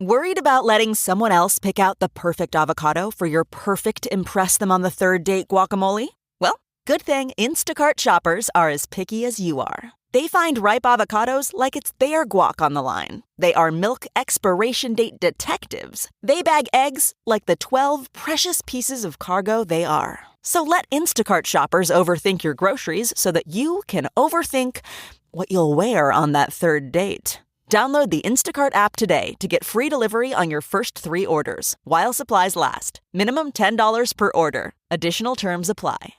Worried about letting someone else pick out the perfect avocado for your perfect impress them on the third date guacamole? Well, good thing Instacart shoppers are as picky as you are. They find ripe avocados like it's their guac on the line. They are milk expiration date detectives. They bag eggs like the 12 precious pieces of cargo they are. So let Instacart shoppers overthink your groceries so that you can overthink what you'll wear on that third date. Download the Instacart app today to get free delivery on your first 3 orders, while supplies last. Minimum $10 per order. Additional terms apply.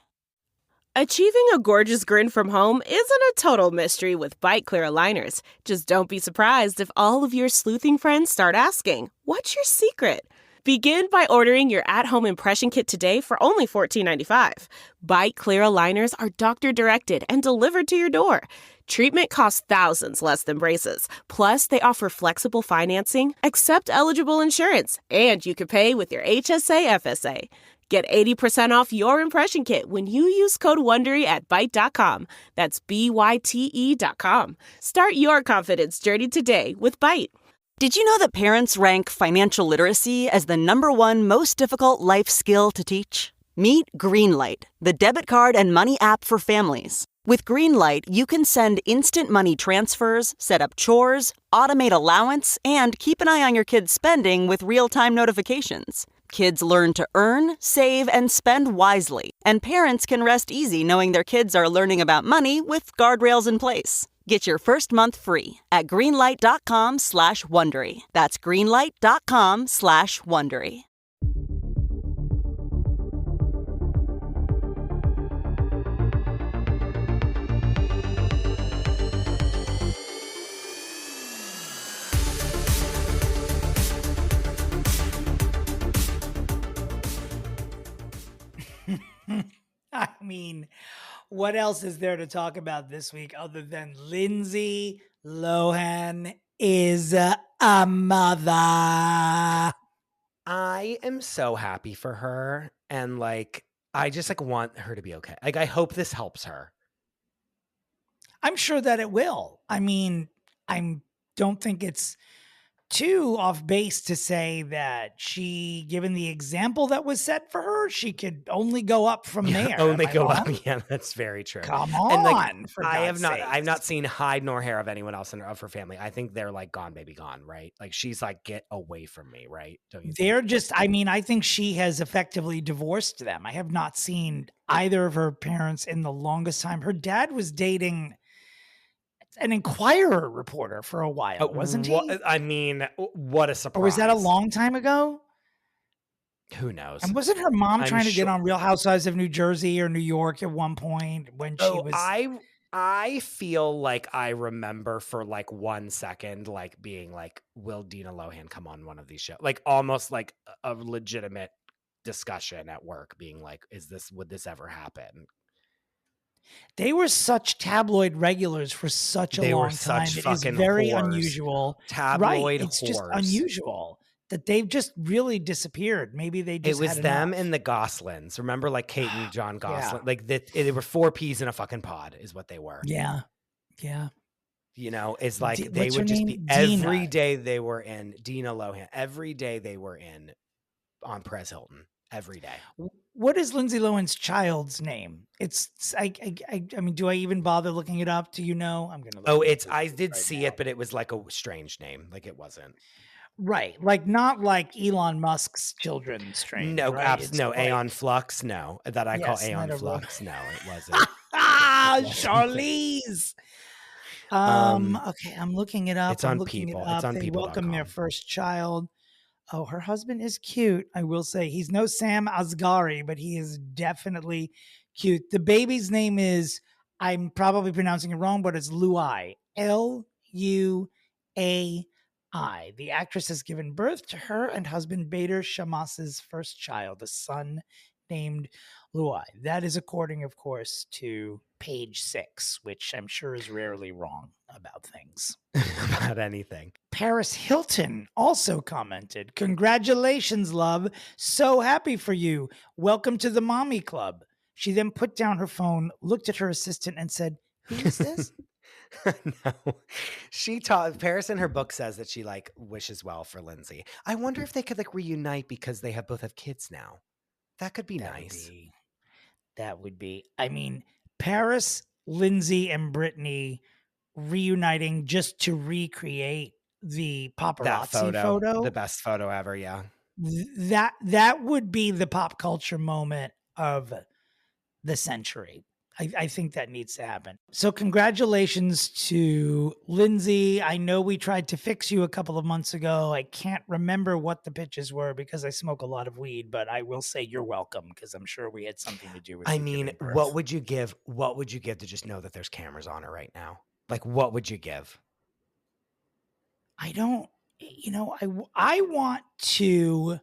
Achieving a gorgeous grin from home isn't a total mystery with Bite Clear aligners. Just don't be surprised if all of your sleuthing friends start asking, "What's your secret?" Begin by ordering your at-home impression kit today for only $14.95. Bite Clear aligners are doctor-directed and delivered to your door. Treatment costs thousands less than braces. Plus, they offer flexible financing, accept eligible insurance, and you can pay with your HSA FSA. Get 80% off your impression kit when you use code WONDERY at Byte.com. That's BYTE.com. Start your confidence journey today with Byte. Did you know that parents rank financial literacy as the #1 most difficult life skill to teach? Meet Greenlight, the debit card and money app for families. With Greenlight, you can send instant money transfers, set up chores, automate allowance, and keep an eye on your kids' spending with real-time notifications. Kids learn to earn, save, and spend wisely, and parents can rest easy knowing their kids are learning about money with guardrails in place. Get your first month free at greenlight.com/Wondery. That's greenlight.com/Wondery. I mean, what else is there to talk about this week other than Lindsay Lohan is a mother? I am so happy for her, and like I just like want her to be okay. Like I hope this helps her. I'm sure that it will. I mean, I don't think it's too off base to say that she, given the example that was set for her, she could only go up from there. Only go up. Yeah, that's very true. Come on. And like, for I've God's not seen hide nor hair of anyone else of her family. I think they're like gone, baby gone, right? Like she's like, get away from me, right? Don't you They're just, I mean, I think she has effectively divorced them. I have not seen either of her parents in the longest time. Her dad was dating an Inquirer reporter for a while, wasn't he? I mean, what a surprise. Or was that a long time ago? Who knows? And wasn't her mom trying to sure. get on Real Housewives of New Jersey or New York at one point when she was... I feel like I remember for like 1 second, like being like, will Dina Lohan come on one of these shows? Like almost like a legitimate discussion at work being like, would this ever happen? They were such tabloid regulars for such a long time. It is very unusual. Tabloid It's whores. just unusual that they've just really disappeared. Maybe they just It was had them enough. and the Goslings. Remember, like Kate and John Gosling? Like they were 4 peas in a fucking pod, is what they were. Yeah. You know, it's like they what's would her just name? be every Dina. day they were in Dina Lohan. Every day they were on Perez Hilton. Every day. What is Lindsay Lohan's child's name? It's I mean, do I even bother looking it up? Do you know? I'm gonna look. I did see it, but it was like a strange name. Like it wasn't. Right. Like not like Elon Musk's children's strange. No, right? no, like, Aeon Flux. No, that I call Aeon Flux. No, it wasn't. Charlize. Okay, I'm looking it up. It's on People. It's on They People. welcome their first child. Oh, her husband is cute. I will say he's no Sam Asghari, but he is definitely cute. The baby's name is, I'm probably pronouncing it wrong, but it's Luai. Luai. The actress has given birth to her and husband Bader Shamas's first child, a son named Luai. That is according, of course, to Page 6, which I'm sure is rarely wrong about things. About anything. Paris Hilton also commented, "Congratulations, love. So happy for you. Welcome to the mommy club." She then put down her phone, looked at her assistant and said, "Who is this?" No, Paris in her book says that she like wishes well for Lindsay. I wonder if they could like reunite because they both have kids now. That could be nice. That would be. I mean, Paris, Lindsay, and Brittany reuniting just to recreate the That paparazzi photo. the best photo ever. Yeah. That would be the pop culture moment of the century. I think that needs to happen. So congratulations to Lindsay. I know we tried to fix you a couple of months ago. I can't remember what the pitches were because I smoke a lot of weed, but I will say you're welcome because I'm sure we had something to do with it. I mean, what would you give? What would you give to just know that there's cameras on her right now? Like, what would you give? I don't, I want to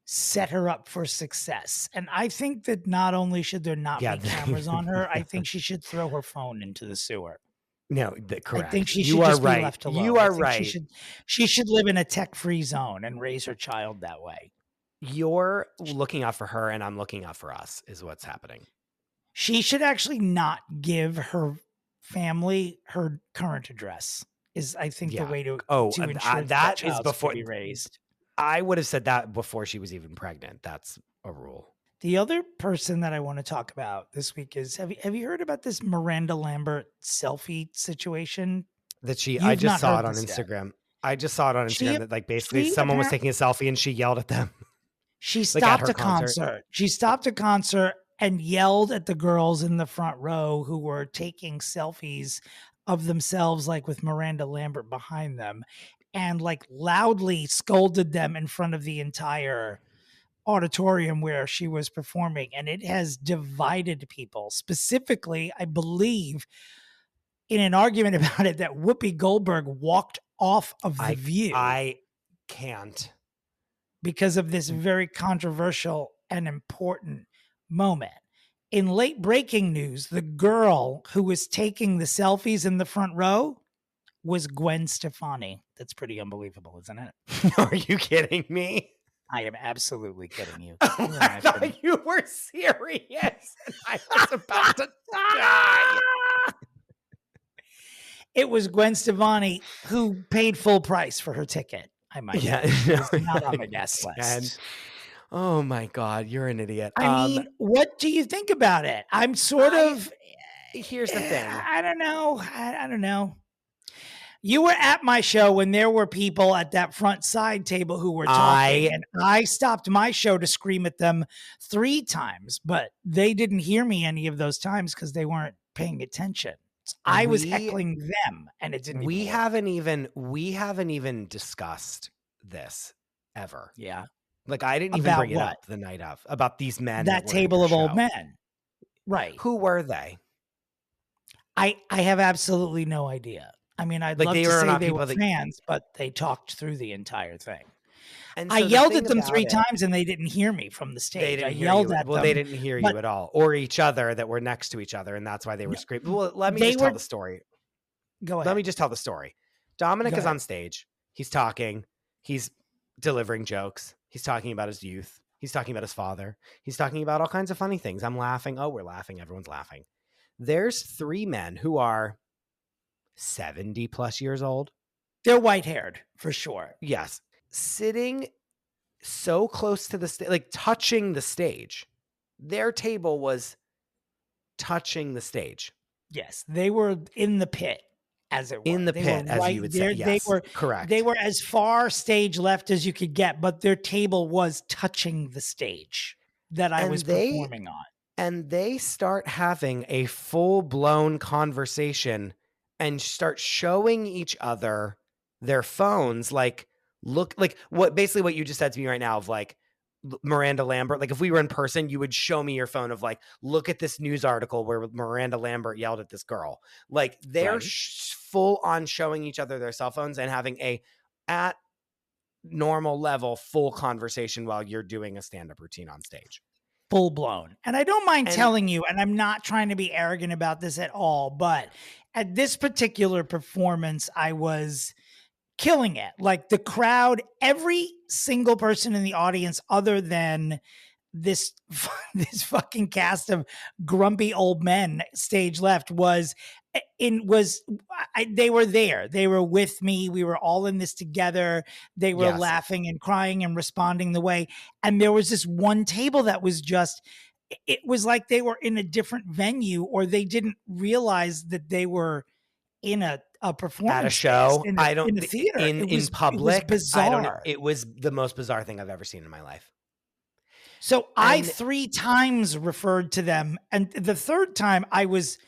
set her up for success. And I think that not only should there not be cameras on her, I think she should throw her phone into the sewer. No, correct. I think she should just be left alone. You are right. She should live in a tech-free zone and raise her child that way. You're looking out for her and I'm looking out for us is what's happening. She should actually not give her family her current address is, I think, the way to ensure that is before be raised. I would have said that before she was even pregnant. That's a rule. The other person that I want to talk about this week is, have you heard about this Miranda Lambert selfie situation? I just saw it on Instagram. I just saw it on Instagram that like basically someone was taking a selfie and she yelled at them. She stopped a concert. She stopped a concert and yelled at the girls in the front row who were taking selfies of themselves, like with Miranda Lambert behind them, and like loudly scolded them in front of the entire auditorium where she was performing. And it has divided people. Specifically, I believe in an argument about it that Whoopi Goldberg walked off of The View. I can't. Because of this very controversial and important moment. In late breaking news, the girl who was taking the selfies in the front row was Gwen Stefani. That's pretty unbelievable, isn't it? Are you kidding me? I am absolutely kidding you. I thought you were serious. I was about to die. It was Gwen Stefani who paid full price for her ticket. I might. Yeah, not on the guest list. Oh my God, you're an idiot. I mean, what do you think about it? I'm sort of. Here's the thing. I don't know. I don't know. You were at my show when there were people at that front side table who were talking, and I stopped my show to scream at them 3 times, but they didn't hear me any of those times because they weren't paying attention. I was heckling them, and it didn't. We haven't even discussed this ever. Yeah, like I didn't even bring it up the night of about these men. That table of old men, right? Who were they? I have absolutely no idea. I mean, I'd love to say they were fans, but they talked through the entire thing. And so I yelled at them 3 times, and they didn't hear me from the stage. I yelled at them. Well, they didn't hear you at all, or each other that were next to each other, and that's why they were screaming. Well, let me just tell the story. Go ahead. Let me just tell the story. Dominic is on stage. He's talking. He's delivering jokes. He's talking about his youth. He's talking about his father. He's talking about all kinds of funny things. I'm laughing. Oh, we're laughing. Everyone's laughing. There's 3 men who are 70 plus years old. They're white haired for sure. Yes. Sitting so close to the stage, like touching the stage. Their table was touching the stage. Yes. They were in the pit, as it were. In the pit, as you would say. Yes, they were correct. They were as far stage left as you could get, but their table was touching the stage that I was performing on. And they start having a full-blown conversation and start showing each other their phones, like look, like what you just said to me right now of like Miranda Lambert. Like if we were in person, you would show me your phone of like, look at this news article where Miranda Lambert yelled at this girl. Like they're full on showing each other their cell phones and having at normal level full conversation while you're doing a stand-up routine on stage. Full blown. And I don't mind telling you, and I'm not trying to be arrogant about this at all, but at this particular performance, I was killing it. Like the crowd, every single person in the audience, other than this fucking cast of grumpy old men stage left, was they were there. They were with me. We were all in this together. They were Yes. laughing and crying and responding the way. And there was this one table that was just, it was like they were in a different venue, or they didn't realize that they were in a performance at a show. space, I don't in a theater. in public. It was bizarre. It was the most bizarre thing I've ever seen in my life. So I 3 times referred to them, and the third time I was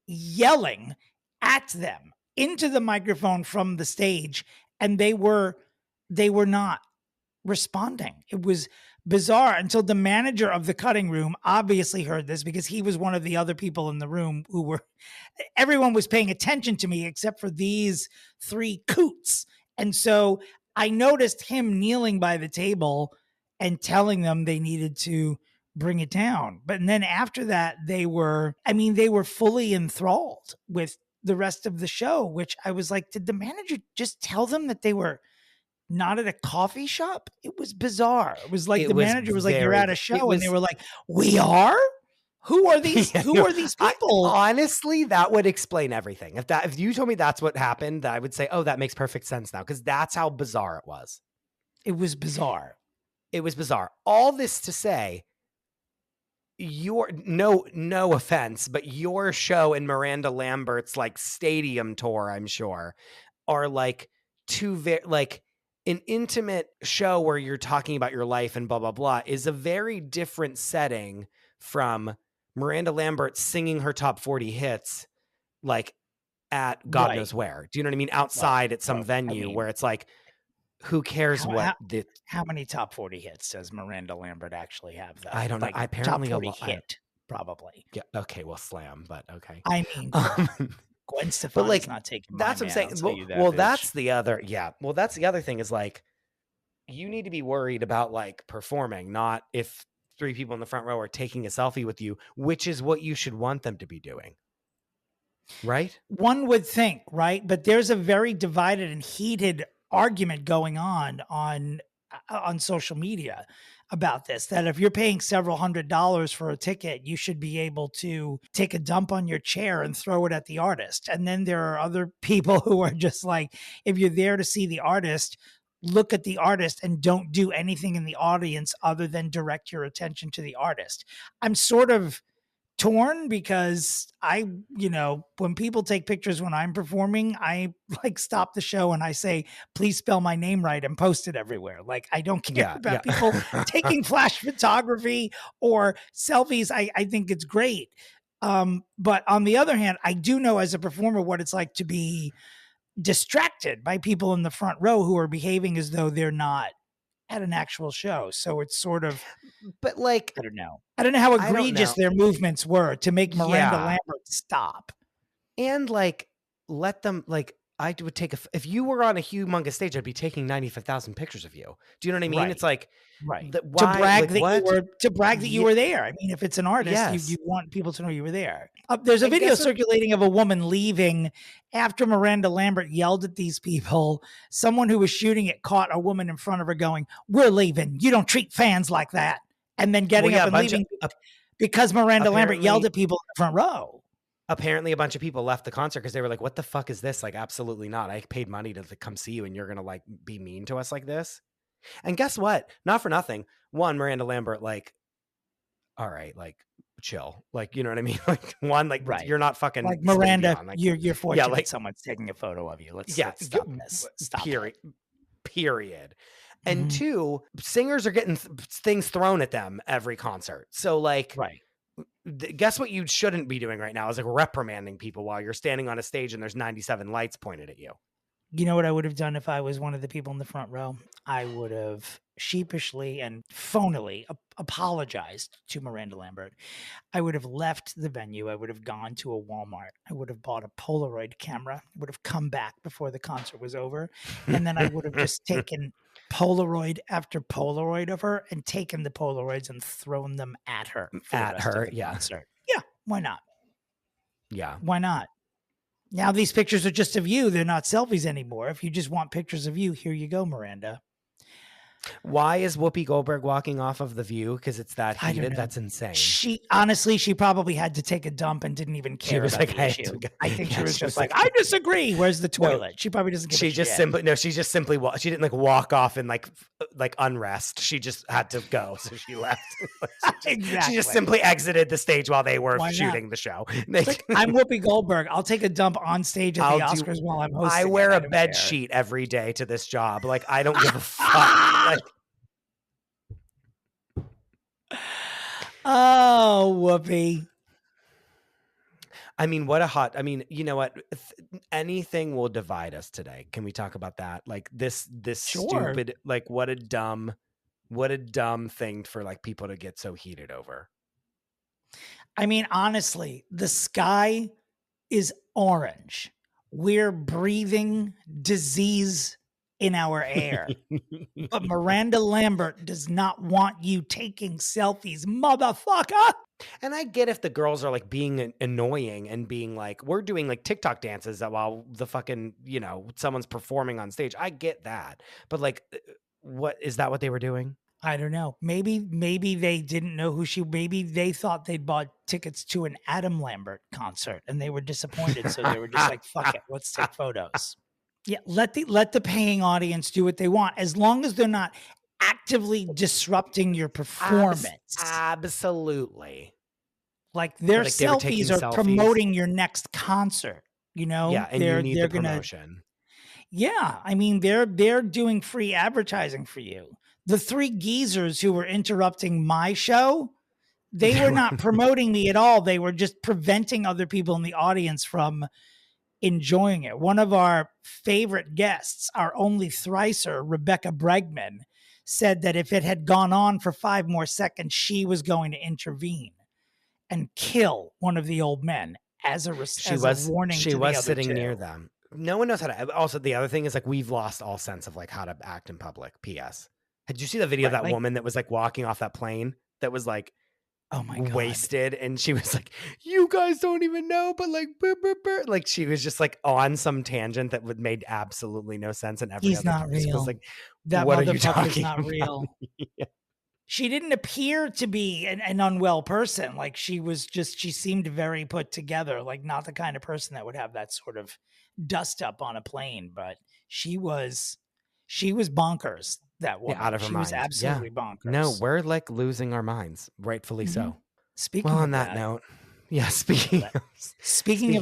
yelling at them into the microphone from the stage, and they were not responding. It was bizarre until the manager of the cutting room obviously heard this, because he was one of the other people in the room everyone was paying attention to me except for these 3 coots. And so I noticed him kneeling by the table and telling them they needed to bring it down. But then after that, they were fully enthralled with the rest of the show, which I was like, did the manager just tell them that they were not at a coffee shop? It was bizarre. It was like the manager was like, you're at a show, and they were like, we are? Who are these? Who are these people? Honestly, that would explain everything. If you told me that's what happened, I would say, oh, that makes perfect sense now, because that's how bizarre it was. It was bizarre. It was bizarre. All this to say, no offense, but your show and Miranda Lambert's like stadium tour, I'm sure, are like an intimate show where you're talking about your life and blah, blah, blah, is a very different setting from Miranda Lambert singing her top 40 hits, like at God knows where. Do you know what I mean? Outside at some venue where it's like, who cares how many top 40 hits does Miranda Lambert actually have, though? I don't know. Like, apparently top 40 hit, probably. Yeah. Okay. Well, slam, but okay. I mean, Gwen Stefani's not taking that's what I'm saying. Well, that's the other. Yeah. Well, that's the other thing is like, you need to be worried about like performing, not if 3 people in the front row are taking a selfie with you, which is what you should want them to be doing. Right? One would think, right? But there's a very divided and heated argument going on social media about this, that if you're paying several $100s for a ticket, you should be able to take a dump on your chair and throw it at the artist. And then there are other people who are just like, if you're there to see the artist, look at the artist and don't do anything in the audience other than direct your attention to the artist. I'm sort of torn because when people take pictures when I'm performing, I like stop the show and I say, please spell my name right and post it everywhere. Like, I don't care about people taking flash photography or selfies. I think it's great. But on the other hand, I do know as a performer what it's like to be distracted by people in the front row who are behaving as though they're not at an actual show. So it's sort of, but like, I don't know how egregious their movements were to make Miranda Lambert stop. And like, let them, like, I would take if you were on a humongous stage, I'd be taking 95,000 pictures of you. Do you know what I mean? Right. It's like, to brag that you were there. I mean, if it's an artist, you want people to know you were there. There's a video circulating of a woman leaving after Miranda Lambert yelled at these people. Someone who was shooting it caught a woman in front of her going, "We're leaving. You don't treat fans like that." And then getting up and leaving because Miranda Lambert yelled at people in the front row. Apparently a bunch of people left the concert because they were like, what the fuck is this? Like, absolutely not. I paid money to come see you and you're going to like be mean to us like this. And guess what? Not for nothing. One, Miranda Lambert, like, all right, like chill. Like, you know what I mean? Like you're not fucking like Miranda. Like, you're fortunate like someone's taking a photo of you. Let's stop this. Stop Period. And 2, singers are getting things thrown at them every concert. So like, guess what you shouldn't be doing right now is like reprimanding people while you're standing on a stage and there's 97 lights pointed at you. You know what I would have done if I was one of the people in the front row? I would have sheepishly and phonily apologized to Miranda Lambert. I would have left the venue. I would have gone to a Walmart. I would have bought a Polaroid camera. I would have come back before the concert was over. And then I would have just taken Polaroid after Polaroid of her and taken the Polaroids and thrown them at her. Concert. Yeah. Why not? Yeah. Why not? Now these pictures are just of you. They're not selfies anymore. If you just want pictures of you, here you go, Miranda. Why is Whoopi Goldberg walking off of The View? Because it's that I don't heated? know. That's insane. She probably had to take a dump and didn't even care. She was about like, the I had issue. to go. I think Yeah, she was she just was like, like- I disagree. Where's the No, toilet? She probably doesn't give She a just shit. simply she didn't like walk off in like unrest. She just had to go, so she left. Exactly. She just simply exited the stage while they were Why not? shooting the show. It's like, I'm Whoopi Goldberg. I'll take a dump on stage at the Oscars while I'm hosting. I wear a don't bed care. sheet every day to this job. Like, I don't give a fuck. Like, oh, Whoopi. I mean, you know what? Anything will divide us today. Can we talk about that? Like this Sure. stupid, like what a dumb thing for like people to get so heated over. I mean, honestly, the sky is orange. We're breathing disease in our air. But Miranda Lambert does not want you taking selfies, motherfucker. And I get if the girls are like being annoying and being like, we're doing like TikTok dances while the fucking, someone's performing on stage. I get that. But like, is that what they were doing? I don't know. Maybe they didn't know maybe they thought they'd bought tickets to an Adam Lambert concert and they were disappointed. So they were just like, fuck it, let's take photos. Yeah, let the paying audience do what they want, as long as they're not actively disrupting your performance. Absolutely. Like their Like they were taking selfies are promoting your next concert, Yeah, and you need the promotion. Yeah, I mean, they're doing free advertising for you. The three geezers who were interrupting my show, they were not promoting me at all. They were just preventing other people in the audience from enjoying it. One of our favorite guests, our only thricer, Rebecca Bregman, said that if it had gone on for 5 more seconds, she was going to intervene and kill one of the old men as a warning. She to was the other sitting two. near them. No one knows how to. Also, the other thing is like we've lost all sense of like how to act in public. P.S. Did you see the video of that woman that was like walking off that plane that was like, oh my God, wasted, and she was like, "You guys don't even know," but like, burr, burr, burr. Like she was just like on some tangent that would made absolutely no sense, and he's not real. Was like, that what are you motherfucker's talking not about? real. Yeah. She didn't appear to be an unwell person. Like she seemed very put together, like not the kind of person that would have that sort of dust up on a plane, but she was bonkers. That woman, out of her she mind. was absolutely bonkers. No, we're like losing our minds, rightfully so. Speaking well, of on that note, yeah. Speaking of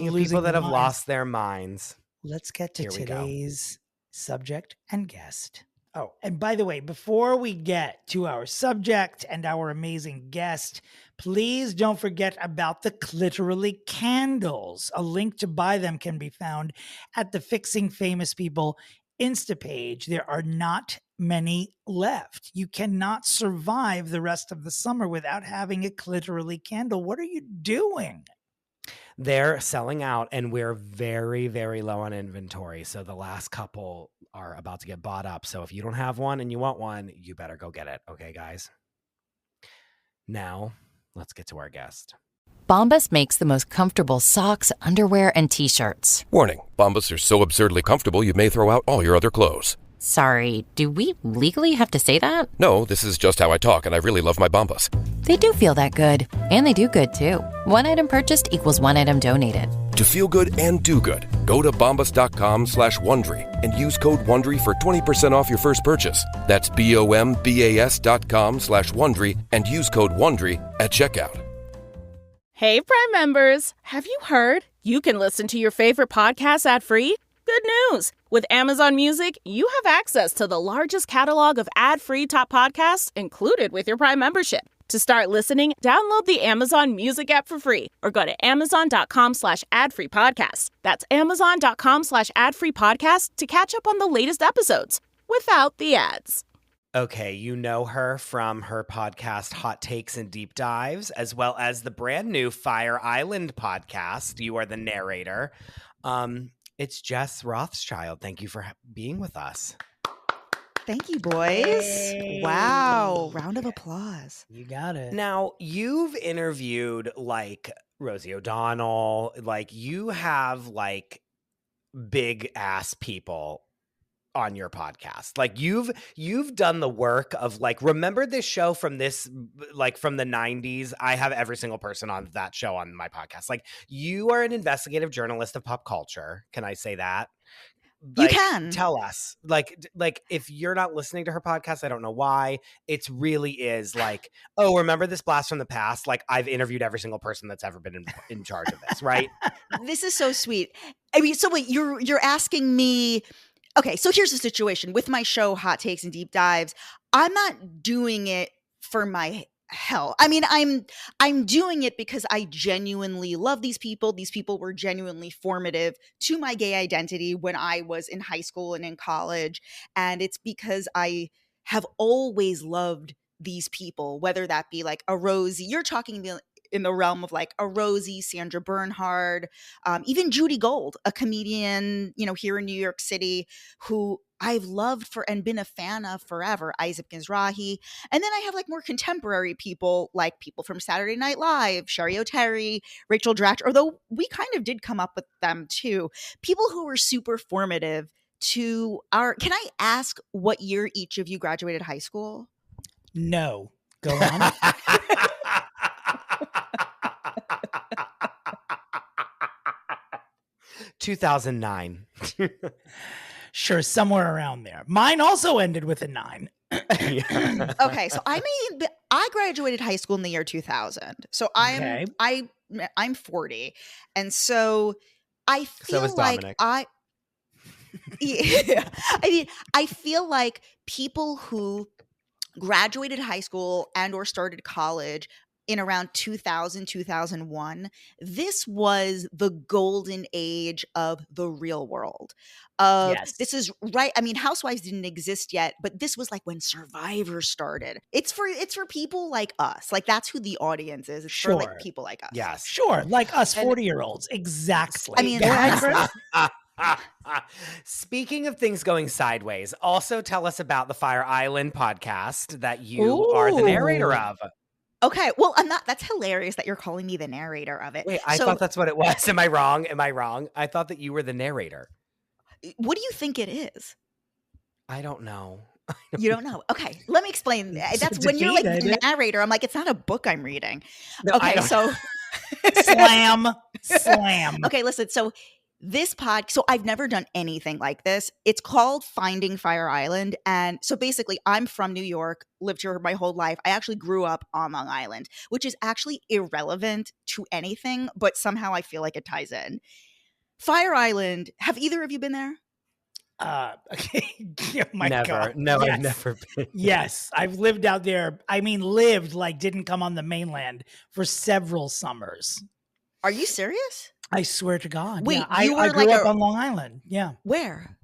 losing people that have minds, lost their minds, let's get to here we go. today's subject and guest. Oh, and by the way, before we get to our subject and our amazing guest, please don't forget about the Clitorally candles. A link to buy them can be found at the Fixing Famous People Insta page. There are not many left. You cannot survive the rest of the summer without having a Clitorally candle. What are you doing? They're selling out, and we're very, very low on inventory. So the last couple are about to get bought up. So if you don't have one and you want one, you better go get it. Okay, guys? Now, let's get to our guest. Bombas makes the most comfortable socks, underwear, and T-shirts. Warning, Bombas are so absurdly comfortable you may throw out all your other clothes. Sorry, do we legally have to say that? No, this is just how I talk, and I really love my Bombas. They do feel that good. And they do good, too. One item purchased equals one item donated. To feel good and do good, go to bombas.com/Wondery and use code WONDERY for 20% off your first purchase. That's BOMBAS.com/Wondery and use code WONDERY at checkout. Hey, Prime members, have you heard? You can listen to your favorite podcasts ad-free? Good news! With Amazon Music, you have access to the largest catalog of ad-free top podcasts included with your Prime membership. To start listening, download the Amazon Music app for free or go to amazon.com/ad-free-podcast. That's amazon.com/ad-free-podcast to catch up on the latest episodes without the ads. Okay, you know her from her podcast Hot Takes and Deep Dives, as well as the brand new Fire Island podcast. You are the narrator. It's Jess Rothschild. Thank you for being with us. Thank you, boys. Hey. Wow. Round of applause. You got it. Now, you've interviewed like Rosie O'Donnell, like you have like big ass people on your podcast. Like you've done the work of like, remember this show from this, like from the 90s? I have every single person on that show on my podcast. Like you are an investigative journalist of pop culture. Can I say that? You Like, can. tell us, like if you're not listening to her podcast, I don't know why. It's really is like, oh, remember this blast from the past? Like I've interviewed every single person that's ever been in charge of this, right? This is so sweet. I mean, so wait, you're asking me. Okay, so here's the situation with my show, Hot Takes and Deep Dives. I'm not doing it for my hell. I mean, I'm doing it because I genuinely love these people. These people were genuinely formative to my gay identity when I was in high school and in college, and it's because I have always loved these people, whether that be like a Rosie. You're talking in the realm of like a Rosie, Sandra Bernhard, even Judy Gold, a comedian, here in New York City, who I've loved for and been a fan of forever, Isaac Mizrahi. And then I have like more contemporary people, like people from Saturday Night Live, Sherry O'Terry, Rachel Dratch, although we kind of did come up with them too. People who were super formative to our, can I ask what year each of you graduated high school? No. Go on. 2009. Sure, somewhere around there. Mine also ended with a 9. Okay, so I graduated high school in the year 2000. So I'm 40, and so I feel So is like Dominick. yeah, I mean, I feel like people who graduated high school and or started college in around 2000, 2001, this was the golden age of the real world. Yes. This is right. I mean, Housewives didn't exist yet, but this was like when Survivor started. It's for people like us. Like that's who the audience is. It's for Sure. like people like us. Yes. Sure, like us 40-year-olds. Exactly. I mean, Go ahead, Chris. Speaking of things going sideways, also tell us about the Fire Island podcast that you are the narrator Ooh. of. Okay, well, I'm not. That's hilarious that you're calling me the narrator of it. Wait, I thought that's what it was. Am I wrong? I thought that you were the narrator. What do you think it is? I don't know. You don't know? Okay, let me explain. That's It's when you're like defeated. the narrator. I'm like, it's not a book I'm reading. No, I Okay, don't- so Slam. Okay, listen. So so I've never done anything like this. It's called Finding Fire Island. And so basically I'm from New York, lived here my whole life. I actually grew up on Long Island, which is actually irrelevant to anything, but somehow I feel like it ties in. Fire Island, have either of you been there? Okay. Oh my never. God. No, Yes. I've never been. Yes, I've lived out there. I mean, lived, like didn't come on the mainland for several summers. Are you serious? I swear to God. Wait, yeah. I you were grew like up on Long Island. Yeah. Where?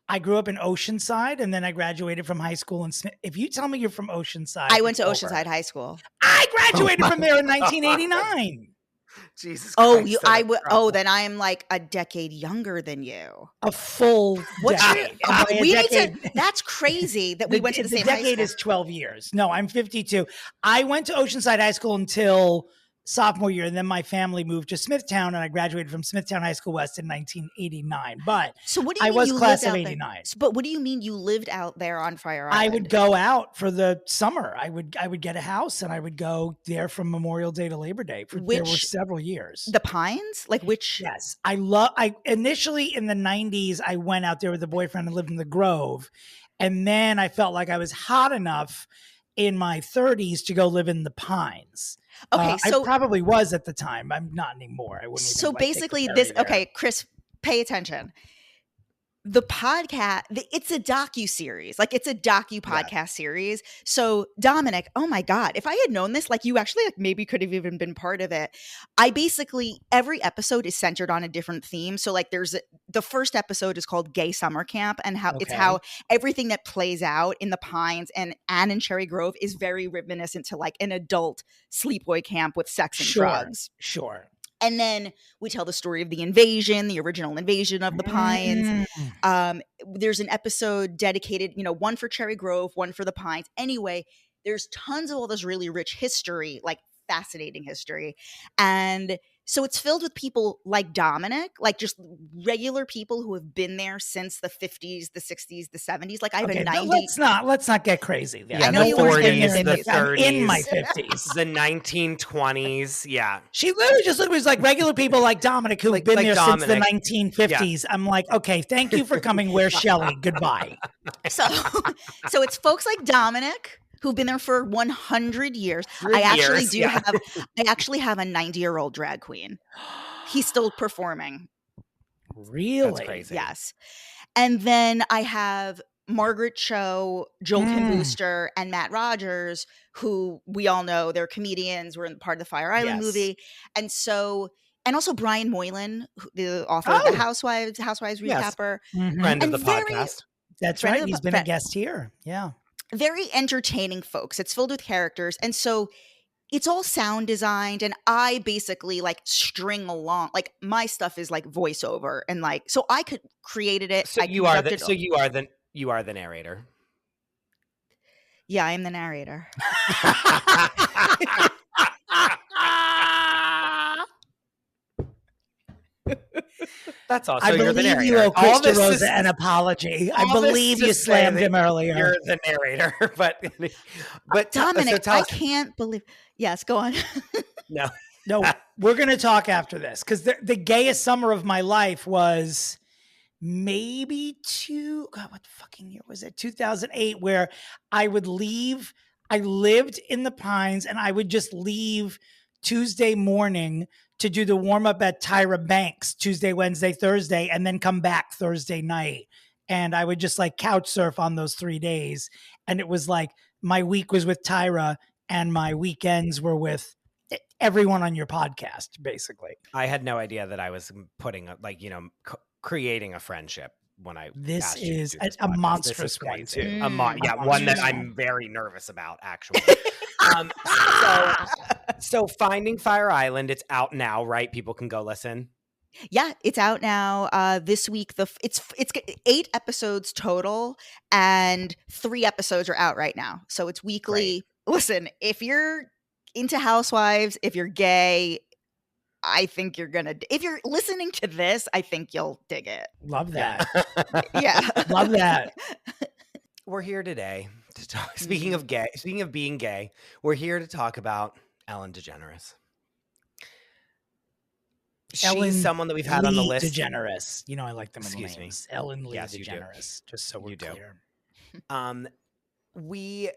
I grew up in Oceanside, and then I graduated from high school in Smith. If you tell me you're from Oceanside, I went to it's over. Oceanside High School. I graduated Oh from my there in God. 1989. Jesus Oh, Christ. then I am like a decade younger than you. A full What's your- decade. And by a we need decade- to, that's crazy that we went to the same high decade school. is 12 years. No, I'm 52. I went to Oceanside High School until sophomore year, and then my family moved to Smithtown, and I graduated from Smithtown High School West in 1989. But So what do you I mean was you class lived of out there? 89. But what do you mean you lived out there on Fire Island? I would go out for the summer. I would get a house, and I would go there from Memorial Day to Labor Day. There were Which- several years. The Pines? Like which? Yes. I initially in the 90s, I went out there with a boyfriend and lived in the Grove. And then I felt like I was hot enough in my 30s to go live in the Pines. Okay, so I probably was at the time. I'm not anymore. I wouldn't. Even, so like, take the basically ferry this. there. Okay, Chris, pay attention. The podcast, it's a docu-series. Like it's a docu-podcast series. So Dominick, oh my God, if I had known this, like you actually like maybe could have even been part of it. Every episode is centered on a different theme. So like the first episode is called Gay Summer Camp, and it's Okay. how everything that plays out in the Pines and Anne and Cherry Grove is very reminiscent to like an adult sleepaway camp with sex and drugs. Sure. And then we tell the story of the invasion, the original invasion of the Pines. There's an episode dedicated, one for Cherry Grove, one for the Pines. Anyway, there's tons of all this really rich history, like fascinating history. And So it's filled with people like Dominick, like just regular people who have been there since the 50s, the 60s, the 70s. Like I have Okay, a but 90. let's not get crazy there. Yeah, I know the you weren't in 40s, your the 50s. I'm 30s, in my 50s. the 1920s. Yeah. She literally just looked at me like regular people like Dominick who've been there since the 1950s. I'm like, okay, thank you for coming. Where's Shelley? Goodbye. So it's folks like Dominick who've been there for 100 years. I actually have a 90-year-old drag queen. He's still performing. Really? That's crazy. Yes. And then I have Margaret Cho, Joel Kim Booster, and Matt Rogers, who we all know they're comedians. We're in part of the Fire Island movie. And also Brian Moylan, the author of the Housewives recapper. Friend of the podcast. That's right. He's been a guest here. Yeah. Very entertaining folks. It's filled with characters. And so it's all sound designed, and I basically like string along. Like my stuff is like voiceover, and like so I could created it. So you are the narrator. Yeah, I am the narrator. That's also I you're the believe narrator. you owe Chris All DeRosa this an apology. I all this believe to you say slammed that him earlier. You're the narrator, but Dominick, so I can't believe. Yes, go on. No, we're going to talk after this because the gayest summer of my life was maybe what fucking year was it? 2008, where I would leave. I lived in the Pines and I would just leave Tuesday morning to do the warm up at Tyra Banks Tuesday, Wednesday, Thursday, and then come back Thursday night. And I would just like couch surf on those 3 days. And it was like my week was with Tyra and my weekends were with everyone on your podcast, basically. I had no idea that I was putting creating a friendship when I. This is this a podcast. monstrous one crazy. too. One that I'm very nervous about, actually. So Finding Fire Island, it's out now, right? People can go listen. Yeah, it's out now. This week, it's 8 episodes total, and 3 episodes are out right now. So it's weekly. Great. Listen, if you're into Housewives, if you're gay, I think you're gonna. If you're listening to this, I think you'll dig it. Love that. Yeah, love that. We're here today to talk. Speaking of being gay, we're here to talk about Ellen DeGeneres. She's someone that we've had on the list. DeGeneres. You know, I like them in Excuse names. Me. Ellen Lee yes, DeGeneres. Just so we're clear. We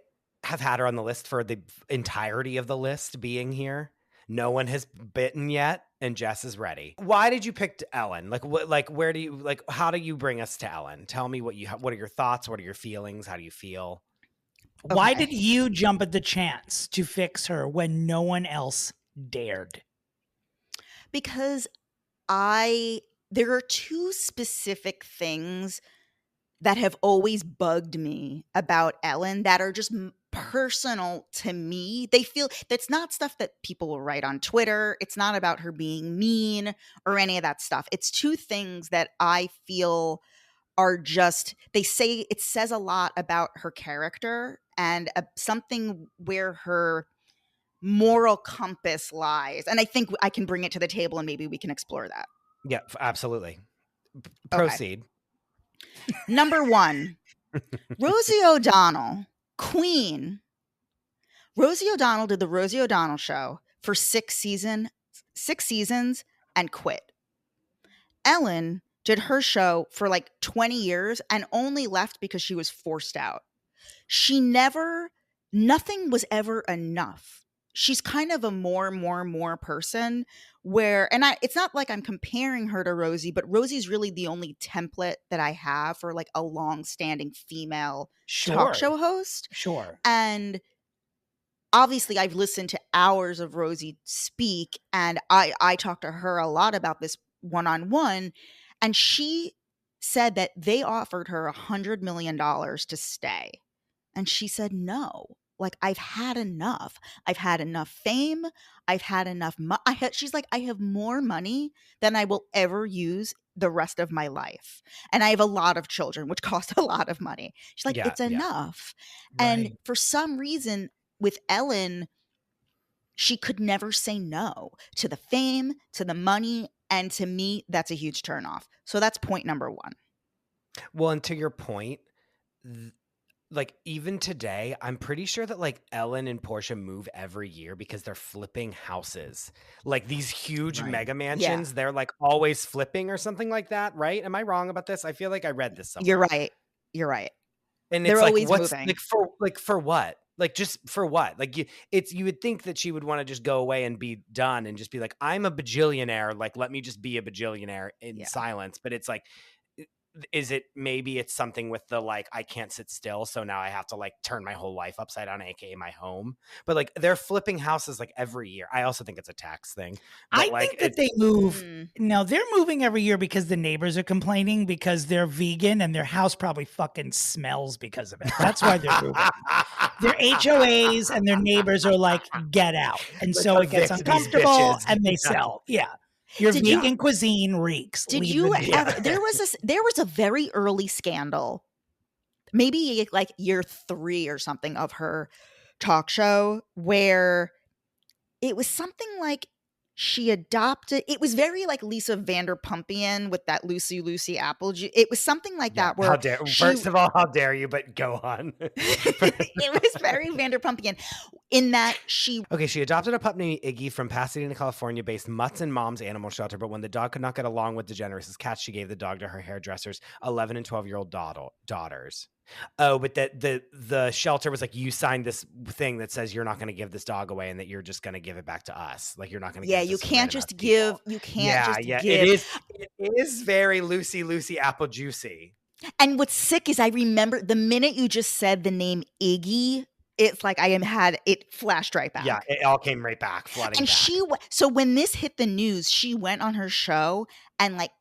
have had her on the list for the entirety of the list being here. No one has bitten yet, and Jess is ready. Why did you pick Ellen? Where do you how do you bring us to Ellen? Tell me what are your thoughts? What are your feelings? How do you feel? Okay. Why did you jump at the chance to fix her when no one else dared? Because there are 2 specific things that have always bugged me about Ellen that are just personal to me. They feel that's not stuff that people will write on Twitter. It's not about her being mean or any of that stuff. It's 2 things that I feel are just, they say it says a lot about her character and something where her moral compass lies. And I think I can bring it to the table and maybe we can explore that. Yeah, absolutely. Proceed. Okay. Number 1, Rosie O'Donnell, Queen. Rosie O'Donnell did the Rosie O'Donnell show for 6 seasons and quit. Ellen did her show for like 20 years and only left because she was forced out. Nothing was ever enough. She's kind of a more person where, and it's not like I'm comparing her to Rosie, but Rosie's really the only template that I have for like a long-standing female talk show host. Sure. And obviously I've listened to hours of Rosie speak, and I talked to her a lot about this one-on-one, and she said that they offered her $100 million to stay. And she said no. Like, I've had enough. I've had enough fame. I've had enough. She's like, I have more money than I will ever use the rest of my life. And I have a lot of children, which cost a lot of money. She's like, it's enough. Right. And for some reason with Ellen, she could never say no to the fame, to the money, and to me, that's a huge turnoff. So that's point number one. Well, and to your point, like even today, I'm pretty sure that like Ellen and Portia move every year because they're flipping houses. Like these huge mega mansions, they're like always flipping or something like that, right? Am I wrong about this? I feel like I read this somewhere. You're right. And they're it's like, always what's moving. like for what? Like just for what? Like you would think that she would want to just go away and be done and just be like, I'm a bajillionaire. Like, let me just be a bajillionaire in silence. But it's like, is it maybe it's something with the like I can't sit still, so now I have to like turn my whole life upside down, aka my home. But like they're flipping houses like every year. I also think it's a tax thing. But, I think that they move. No, they're moving every year because the neighbors are complaining because they're vegan and their house probably fucking smells because of it. That's why they're moving. They're HOAs and their neighbors are like, get out. And Let's so it gets evict these uncomfortable bitches. and they sell. Yeah. Your vegan cuisine reeks. Did Leave you the- ever, there was a very early scandal, maybe like year 3 or something of her talk show, where it was something like she adopted, it was very like Lisa Vanderpumpian with that Lucy apple juice. It was something like that where first of all, how dare you, but go on. It was very Vanderpumpian in that she adopted a pup named Iggy from Pasadena, California based Mutts and Mom's animal shelter, but when the dog could not get along with DeGeneres' cats, she gave the dog to her hairdresser's 11 and 12-year-old daughters. Oh, but the shelter was like, you signed this thing that says you're not going to give this dog away and that you're just going to give it back to us. Like you're not going to give you this to can't random just ass give people. you can't just give. It is very Lucy apple juicy. And what's sick is I remember the minute you just said the name Iggy, it's like it flashed right back. Yeah, it all came right back, flooding and back. So when this hit the news, she went on her show and like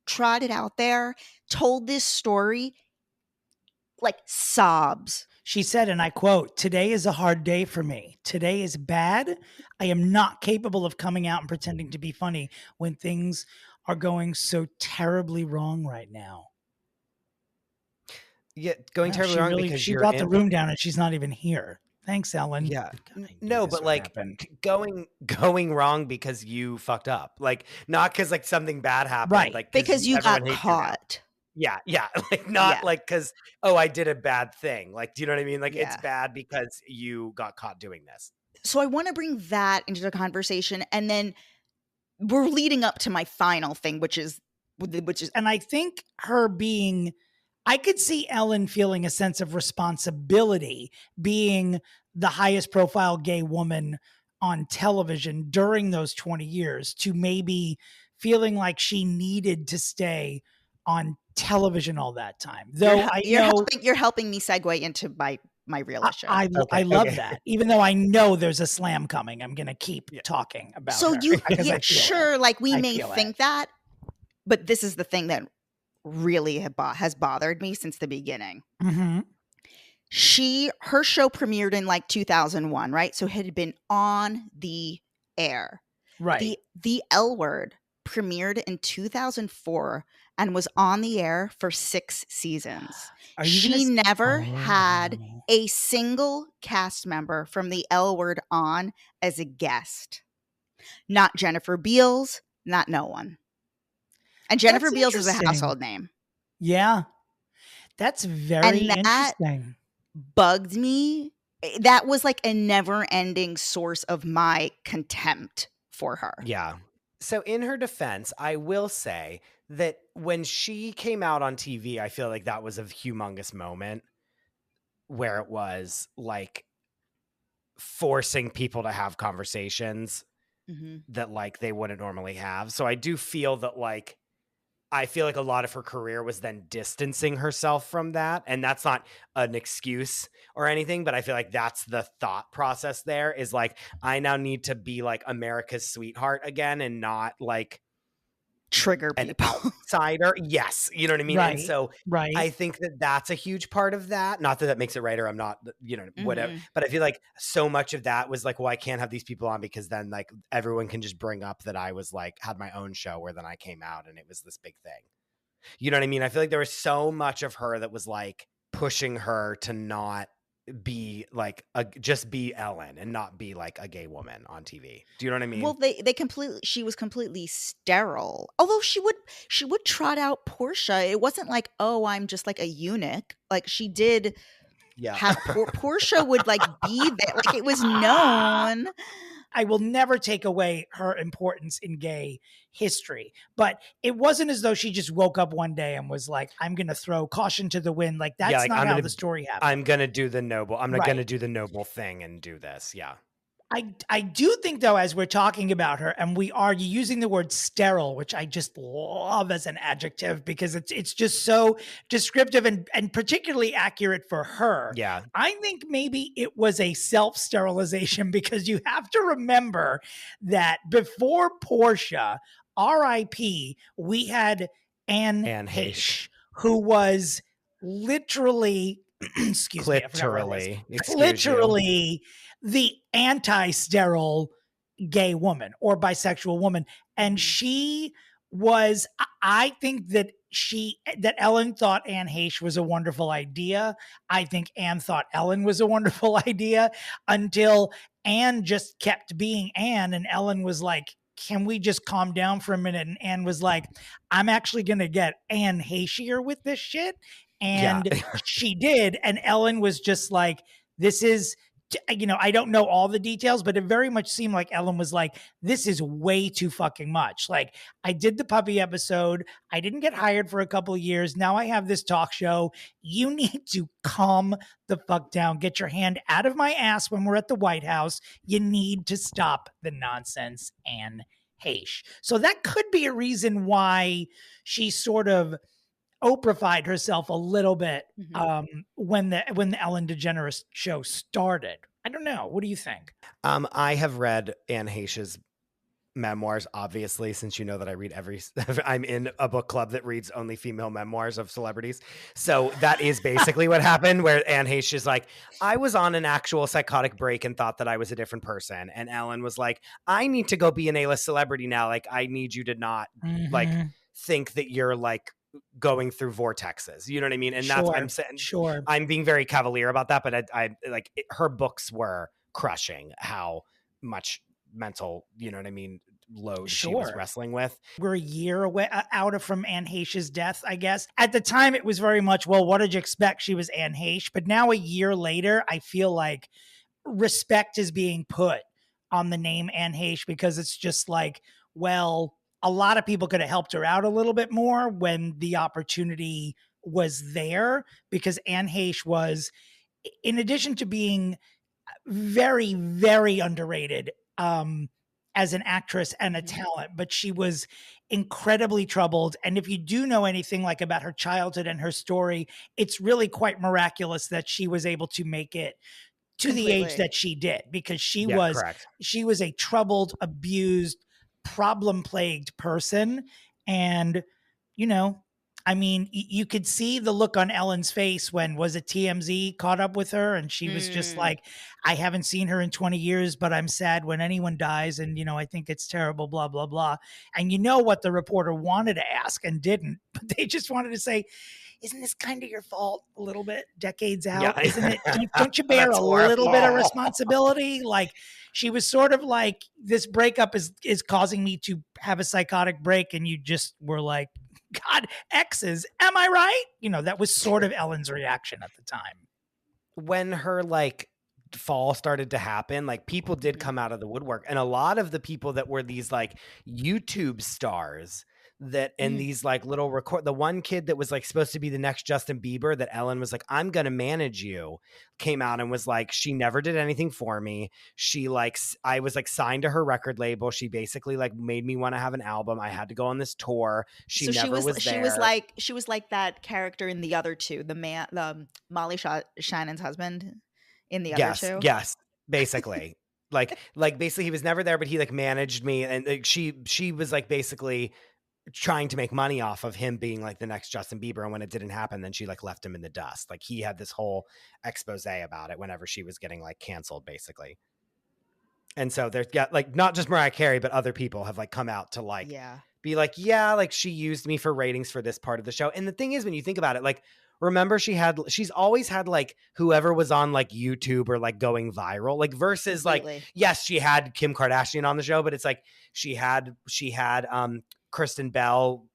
trotted out there, told this story, like sobs. She said, and I quote, "Today is a hard day for me. Today is bad. I am not capable of coming out and pretending to be funny when things are going so terribly wrong right now." Yeah, going terribly wrong because she brought the room down and she's not even here. Thanks, Ellen. Yeah. God, no, but like going wrong because you fucked up. Like not because like something bad happened. Right. Like because you got caught. Yeah. Like not like because, oh, I did a bad thing. Like, do you know what I mean? Like it's bad because you got caught doing this. So I want to bring that into the conversation. And then we're leading up to my final thing, which is, and I think I could see Ellen feeling a sense of responsibility being the highest profile gay woman on television during those 20 years to maybe feeling like she needed to stay on television all that time. Though you're helping me segue into my real issue. I love that. Even though I know there's a slam coming, I'm going to keep talking about so her. Sure, like we may think that, but this is the thing that really has bothered me since the beginning. Mm-hmm. Her show premiered in like 2001, right? So it had been on the air. Right. The L Word premiered in 2004 and was on the air for 6 seasons. She never had a single cast member from the L Word on as a guest. Not Jennifer Beals, not no one. And Jennifer Beals is a household name. Yeah. That's very interesting. Bugged me. That was like a never-ending source of my contempt for her. Yeah. So in her defense, I will say that when she came out on TV, I feel like that was a humongous moment where it was like forcing people to have conversations that like they wouldn't normally have. So I do feel that like, I feel like a lot of her career was then distancing herself from that. And that's not an excuse or anything, but I feel like that's the thought process there is like, I now need to be like America's sweetheart again and not like trigger people. An outsider. Yes. You know what I mean? Right. And so I think that that's a huge part of that. Not that that makes it right or I'm not, you know, whatever. But I feel like so much of that was like, well, I can't have these people on because then like everyone can just bring up that I was like, had my own show where then I came out and it was this big thing. You know what I mean? I feel like there was so much of her that was like pushing her to not be like just be Ellen and not be like a gay woman on TV. Do you know what I mean? Well, she was completely sterile. Although she would trot out Portia. It wasn't like, oh, I'm just like a eunuch. Like she did have Portia would like be there. Like it was known. I will never take away her importance in gay history, but it wasn't as though she just woke up one day and was like, I'm going to throw caution to the wind. Like that's not how the story happened. I'm going to do the noble. I'm going to do the noble thing and do this. Yeah. I do think, though, as we're talking about her, and we are using the word sterile, which I just love as an adjective because it's just so descriptive and particularly accurate for her. Yeah. I think maybe it was a self-sterilization because you have to remember that before Portia, R.I.P., we had Anne Heche, who was literally, literally the anti-sterile gay woman or bisexual woman. And she was, I think that Ellen thought Anne Heche was a wonderful idea. I think Anne thought Ellen was a wonderful idea until Anne just kept being Anne. And Ellen was like, can we just calm down for a minute? And Anne was like, I'm actually going to get Anne Hechier with this shit. And she did. And Ellen was just like, this is, I don't know all the details, but it very much seemed like Ellen was like, this is way too fucking much. Like I did the puppy episode. I didn't get hired for a couple of years. Now I have this talk show. You need to calm the fuck down. Get your hand out of my ass when we're at the White House. You need to stop the nonsense, Anne Heche. So that could be a reason why she sort of Oprah-fied herself a little bit when the Ellen DeGeneres show started. I don't know. What do you think? I have read Anne Heche's memoirs, obviously, since you know that I read I'm in a book club that reads only female memoirs of celebrities. So that is basically what happened, where Anne Heche is like, I was on an actual psychotic break and thought that I was a different person. And Ellen was like, I need to go be an A-list celebrity now. Like, I need you to not like think that you're like going through vortexes, you know what I mean? And that's what I'm saying. Sure. I'm being very cavalier about that, but I like her books were crushing how much mental, you know what I mean, load she was wrestling with. We're a year away out from Anne Heche's death, I guess. At the time, it was very much, well, what did you expect? She was Anne Heche. But now a year later, I feel like respect is being put on the name Anne Heche because it's just like, well, a lot of people could have helped her out a little bit more when the opportunity was there, because Anne Heche was, in addition to being very, very underrated as an actress and a talent, but she was incredibly troubled. And if you do know anything like about her childhood and her story, it's really quite miraculous that she was able to make it to the age that she did, because she was a troubled, abused, problem-plagued person. And, you know, I mean, you could see the look on Ellen's face when, was it TMZ caught up with her? And she was just like, I haven't seen her in 20 years, but I'm sad when anyone dies. And, you know, I think it's terrible, blah, blah, blah. And you know what the reporter wanted to ask and didn't, but they just wanted to say, isn't this kind of your fault a little bit decades out? Yeah. Isn't it? Don't you bear a little bit of responsibility? Like, she was sort of like, this breakup is causing me to have a psychotic break. And you just were like, God, exes, am I right? You know, that was sort of Ellen's reaction at the time. When her like fall started to happen, like people did come out of the woodwork, and a lot of the people that were these like YouTube stars that in these like little the one kid that was like supposed to be the next Justin Bieber that Ellen was like, I'm going to manage you, came out and was like, she never did anything for me. She like, I was like signed to her record label. She basically like made me want to have an album. I had to go on this tour. She was there. She was like that character in the other two, Molly Shannon's husband in the other two. Yes, basically. like basically he was never there, but he like managed me. And like, she was like basically trying to make money off of him being like the next Justin Bieber. And when it didn't happen, then she like left him in the dust. Like he had this whole expose about it whenever she was getting like canceled basically. And so there's like not just Mariah Carey, but other people have like come out to like be like, yeah, like she used me for ratings for this part of the show. And the thing is, when you think about it, like remember she's always had like whoever was on like YouTube or like going viral, like versus Completely. like, yes, she had Kim Kardashian on the show, but it's like she had Kristen Bell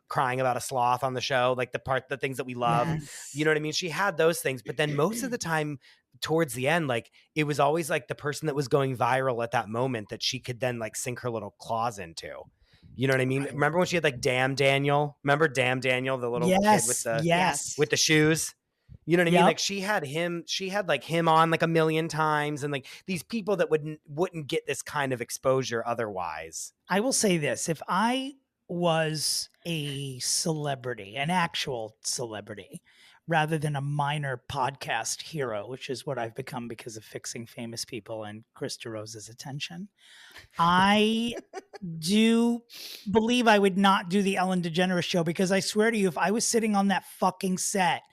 crying about a sloth on the show, like the things that we love. Yes. You know what I mean? She had those things, but then most of the time towards the end, like it was always like the person that was going viral at that moment that she could then like sink her little claws into. You know what I mean? Remember when she had like Damn Daniel? Remember Damn Daniel, the little kid with the shoes? You know what I mean? Like she had like him on like a million times, and like these people that wouldn't get this kind of exposure otherwise. I will say this. If I was a celebrity, an actual celebrity, rather than a minor podcast hero, which is what I've become because of fixing famous people and Chris DeRosa's attention, I do believe I would not do the Ellen DeGeneres show, because I swear to you, if I was sitting on that fucking set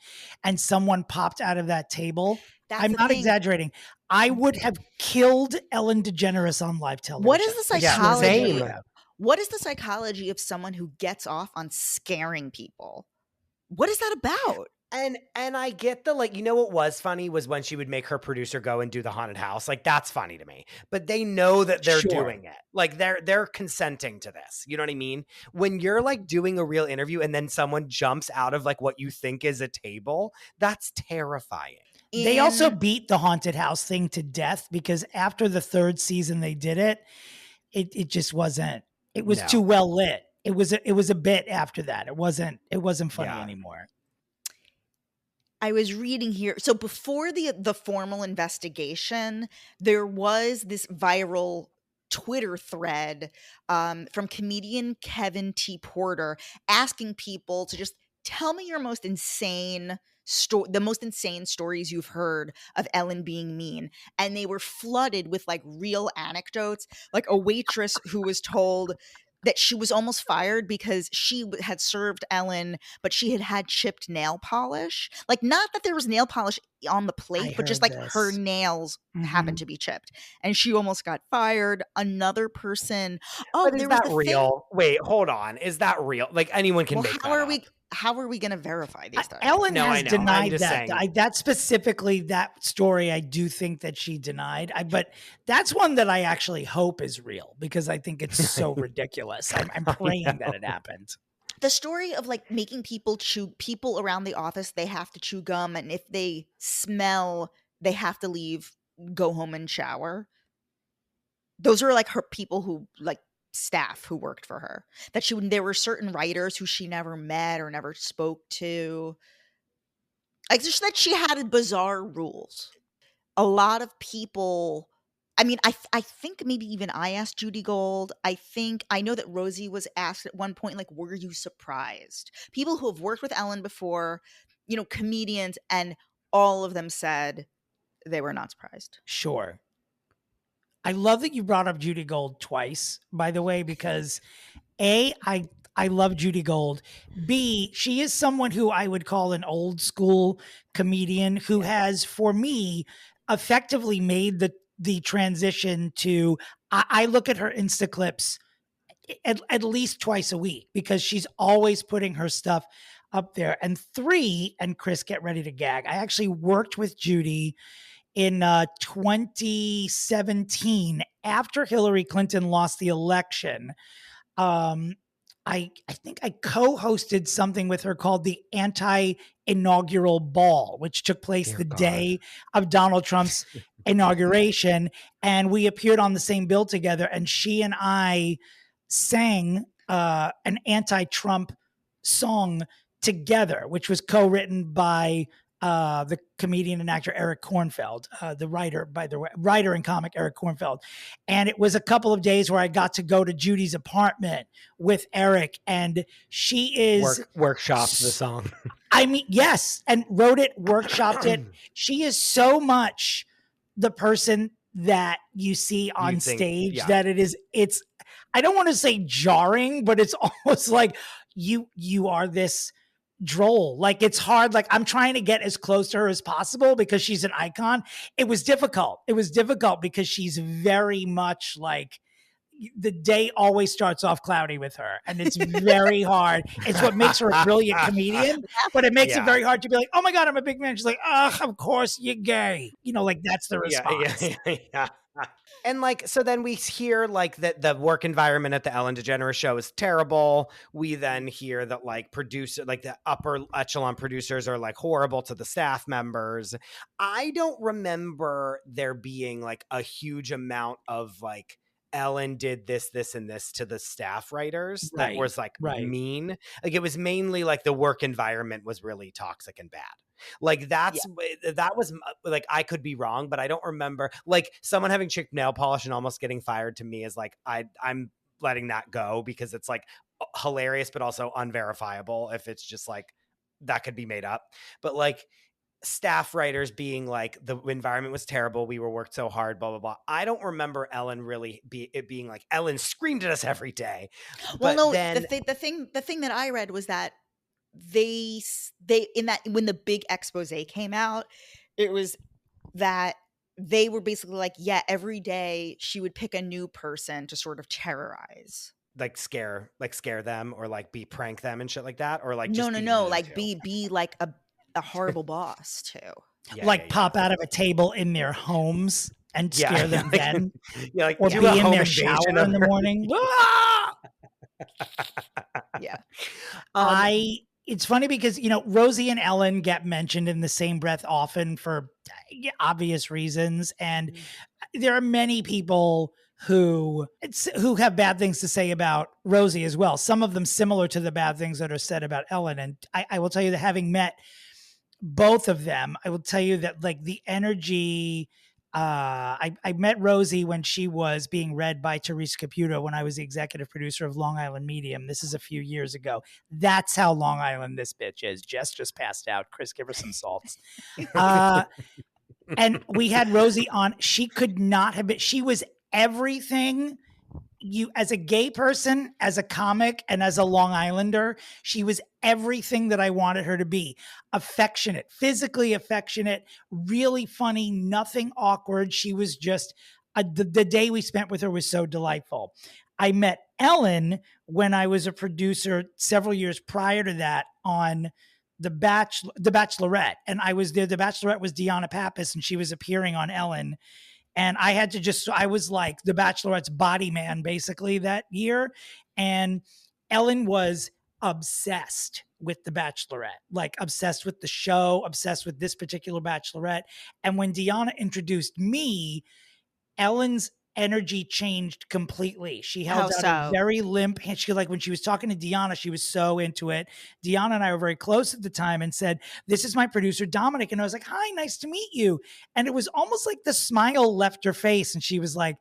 and someone popped out of that table, I'm not exaggerating, I would have killed Ellen DeGeneres on live television. What is the psychology? Yeah, what is the psychology of someone who gets off on scaring people? What is that about? And I get the, like, you know what was funny was when she would make her producer go and do the haunted house. Like, that's funny to me. But they know that they're doing it. Like, they're consenting to this. You know what I mean? When you're like doing a real interview and then someone jumps out of like what you think is a table, that's terrifying. They also beat the haunted house thing to death, because after the third season they did it, it just wasn't. It was too well lit. It was a bit after that. It wasn't funny anymore. I was reading here. So before the formal investigation, there was this viral Twitter thread from comedian Kevin T. Porter asking people to just tell me your most insane the most insane stories you've heard of Ellen being mean. And they were flooded with like real anecdotes, like a waitress who was told that she was almost fired because she had served Ellen, but she had chipped nail polish. Like, not that there was nail polish on the plate, but just like her nails happened to be chipped. And she almost got fired. Another person. Oh, but is that real? Wait, hold on. Is that real? Like, anyone can make that up. How are we going to verify these things? Ellen has denied that. That specifically, that story, I do think that she denied. But that's one that I actually hope is real, because I think it's so ridiculous. I'm praying that it happened. The story of like making people around the office, they have to chew gum, and if they smell, they have to leave, go home and shower. Those are like her people who like staff who worked for her, that there were certain writers who she never met or never spoke to, like just that she had bizarre rules. A lot of people, I mean, I think maybe even I asked Judy Gold. I know that Rosie was asked at one point, like, were you surprised? People who have worked with Ellen before, you know, comedians, and all of them said they were not surprised. Sure. I love that you brought up Judy Gold twice, by the way, because A, I love Judy Gold. B, she is someone who I would call an old school comedian who has, for me, effectively made the transition to, I look at her Insta clips at least twice a week, because she's always putting her stuff up there. And 3, and Chris, get ready to gag, I actually worked with Judy in 2017, after Hillary Clinton lost the election. I think I co-hosted something with her called the Anti-Inaugural Ball, which took place the day of Donald Trump's inauguration. And we appeared on the same bill together, and she and I sang an anti-Trump song together, which was co-written by the comedian and actor Eric Kornfeld, the writer, by the way, writer and comic Eric Kornfeld. And it was a couple of days where I got to go to Judy's apartment with Eric, and she is workshopped the song. I mean, yes, and wrote it, workshopped it. She is so much the person that you see on stage that it's, I don't want to say jarring, but it's almost like you are this droll. Like, it's hard. Like, I'm trying to get as close to her as possible because she's an icon. It was difficult. Because she's very much like, the day always starts off cloudy with her, and it's very hard. It's what makes her a brilliant comedian, but it makes it very hard to be like, oh my God, I'm a big man. She's like, ugh, of course you're gay. Like that's the response. Yeah. And like, so then we hear like that the work environment at the Ellen DeGeneres show is terrible. We then hear that like the upper echelon producers are like horrible to the staff members. I don't remember there being like a huge amount of like, Ellen did this, and this to the staff writers that was like mean. Like it was mainly like the work environment was really toxic and bad. Like that was like, I could be wrong, but I don't remember like someone having chick nail polish and almost getting fired to me is like, I'm letting that go because it's like hilarious, but also unverifiable if it's just like, that could be made up. But like, staff writers being like, the environment was terrible, we were worked so hard, blah blah blah. I don't remember Ellen really being like, Ellen screamed at us every day. Well, no, the thing that I read was that they in that when the big expose came out, it was that they were basically like, yeah, every day she would pick a new person to sort of terrorize, like scare them, or like prank them and shit like that, or like no, like be like a horrible boss too. Pop out of a table in their homes and scare them then. Like, or be in their shower in the morning. Yeah. It's funny because, Rosie and Ellen get mentioned in the same breath often for obvious reasons. And there are many people who have bad things to say about Rosie as well. Some of them similar to the bad things that are said about Ellen. And I will tell you that having met both of them, I will tell you that like the energy, I met Rosie when she was being read by Therese Caputo when I was the executive producer of Long Island Medium. This is a few years ago. That's how Long Island this bitch is. Jess just passed out. Chris, give her some salts. And we had Rosie on. She could not have been, she was everything you, as a gay person, as a comic, and as a Long Islander, she was everything that I wanted her to be. Affectionate, physically affectionate, really funny, nothing awkward. She was just, the day we spent with her was so delightful. I met Ellen when I was a producer several years prior to that on The Bachelorette. And I was there. The Bachelorette was Deanna Pappas, and she was appearing on Ellen. And I had to I was like The Bachelorette's body man basically that year. And Ellen was obsessed with The Bachelorette, like obsessed with the show, obsessed with this particular Bachelorette. And when Deanna introduced me, Ellen's energy changed completely. She held out a very limp hand. She, like when she was talking to Deanna, she was so into it. Deanna and I were very close at the time and said, "This is my producer, Dominick." And I was like, "Hi, nice to meet you." And it was almost like the smile left her face. And she was like,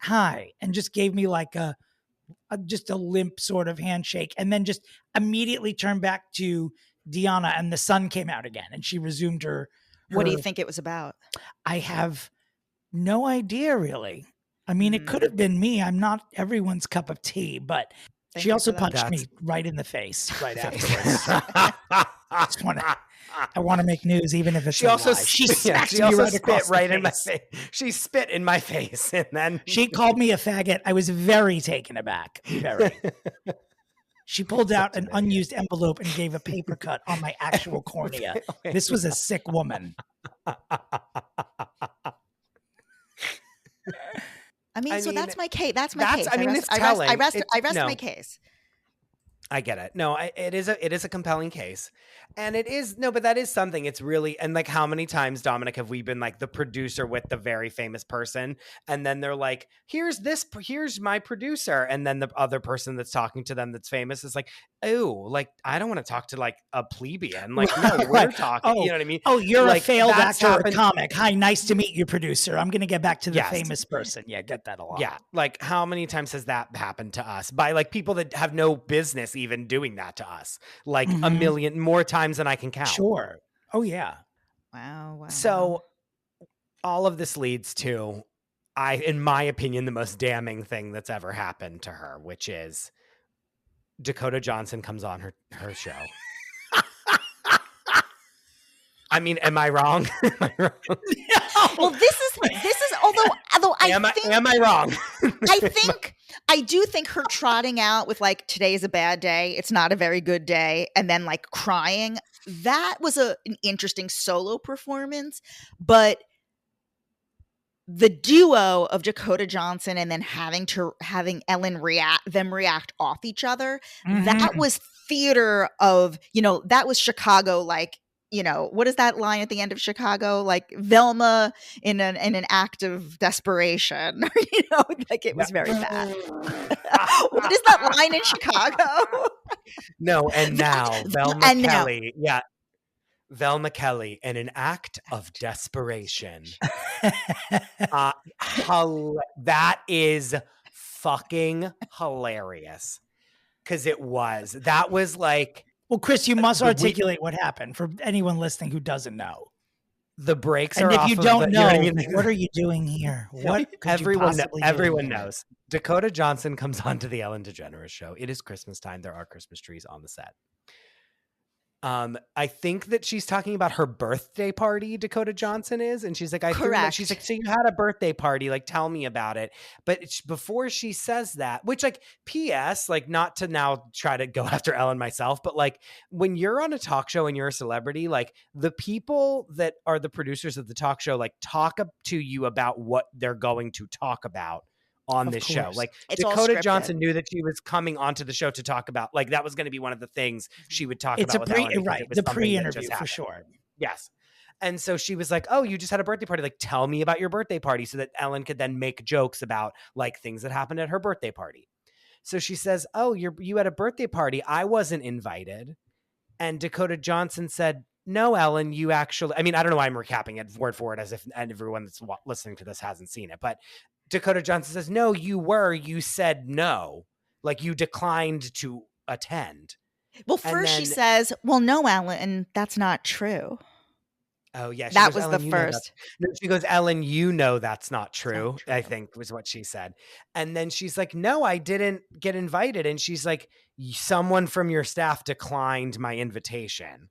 "Hi," and just gave me like just a limp sort of handshake. And then just immediately turned back to Deanna, and the sun came out again. And she resumed her. What do you think it was about? I have no idea, really. I mean, it could have been me. I'm not everyone's cup of tea, but she also punched me right in the face right afterwards. I want to make news, even if it's she also spit right in my face. She spit in my face, and then she called me a faggot. I was very taken aback. Very. She pulled out an unused envelope and gave a paper cut on my actual cornea. This was a sick woman. I mean, so that's my case. That's my case. I mean, it's telling. I rest my case. I get it. No, it is a compelling case. And it is, no, but that is something. It's really, and like how many times, Dominick, have we been like the producer with the very famous person? And then they're like, here's my producer. And then the other person that's talking to them that's famous is like, oh, like, I don't want to talk to like a plebeian. Like, no, we're talking, you know what I mean? Oh, you're like, a failed actor or comic. Hi, nice to meet you, producer. I'm going to get back to the famous person. Yeah, get that a lot. Yeah. Like how many times has that happened to us by like people that have no business even doing that to us? Like a million more times than I can count. Sure. Oh yeah. Wow. So all of this leads to, in my opinion, the most damning thing that's ever happened to her, which is Dakota Johnson comes on her show. I mean, am I wrong? Well, this is although Although am I wrong? I do think her trotting out with like, today is a bad day, it's not a very good day, and then like crying, that was an interesting solo performance. But the duo of Dakota Johnson and then having Ellen react off each other, that was theater of, that was Chicago, like, what is that line at the end of Chicago? Like Velma in an act of desperation, like it was very bad. What is that line in Chicago? No, and now Velma Kelly. Yeah. Velma Kelly in an act of desperation. That is fucking hilarious. Because that was like. Well, Chris, you must articulate what happened for anyone listening who doesn't know. The brakes and are if off. You don't know, what are you doing here? What everyone knows. Dakota Johnson comes onto the Ellen DeGeneres show. It is Christmas time. There are Christmas trees on the set. I think that she's talking about her birthday party, Dakota Johnson is. And she's like, she's like, so you had a birthday party, like, tell me about it. But before she says that, which like, P.S., like, not to now try to go after Ellen myself, but like, when you're on a talk show and you're a celebrity, like the people that are the producers of the talk show, like talk up to you about what they're going to talk about on this show. Like it's Dakota Johnson knew that she was coming onto the show to talk about, like that was going to be one of the things she would talk about with Ellen, right? The pre-interview for sure. Yes. And so she was like, oh, you just had a birthday party. Like, tell me about your birthday party, so that Ellen could then make jokes about like things that happened at her birthday party. So she says, oh, you had a birthday party. I wasn't invited. And Dakota Johnson said, no, Ellen, you actually, I mean, I don't know why I'm recapping it word for word as if everyone that's listening to this hasn't seen it, but Dakota Johnson says, no, you said no. Like you declined to attend. Well, first she says, well, no, Ellen, that's not true. Oh, yeah. That was the first. No, she goes, Ellen, that's not true, I think was what she said. And then she's like, no, I didn't get invited. And she's like, someone from your staff declined my invitation.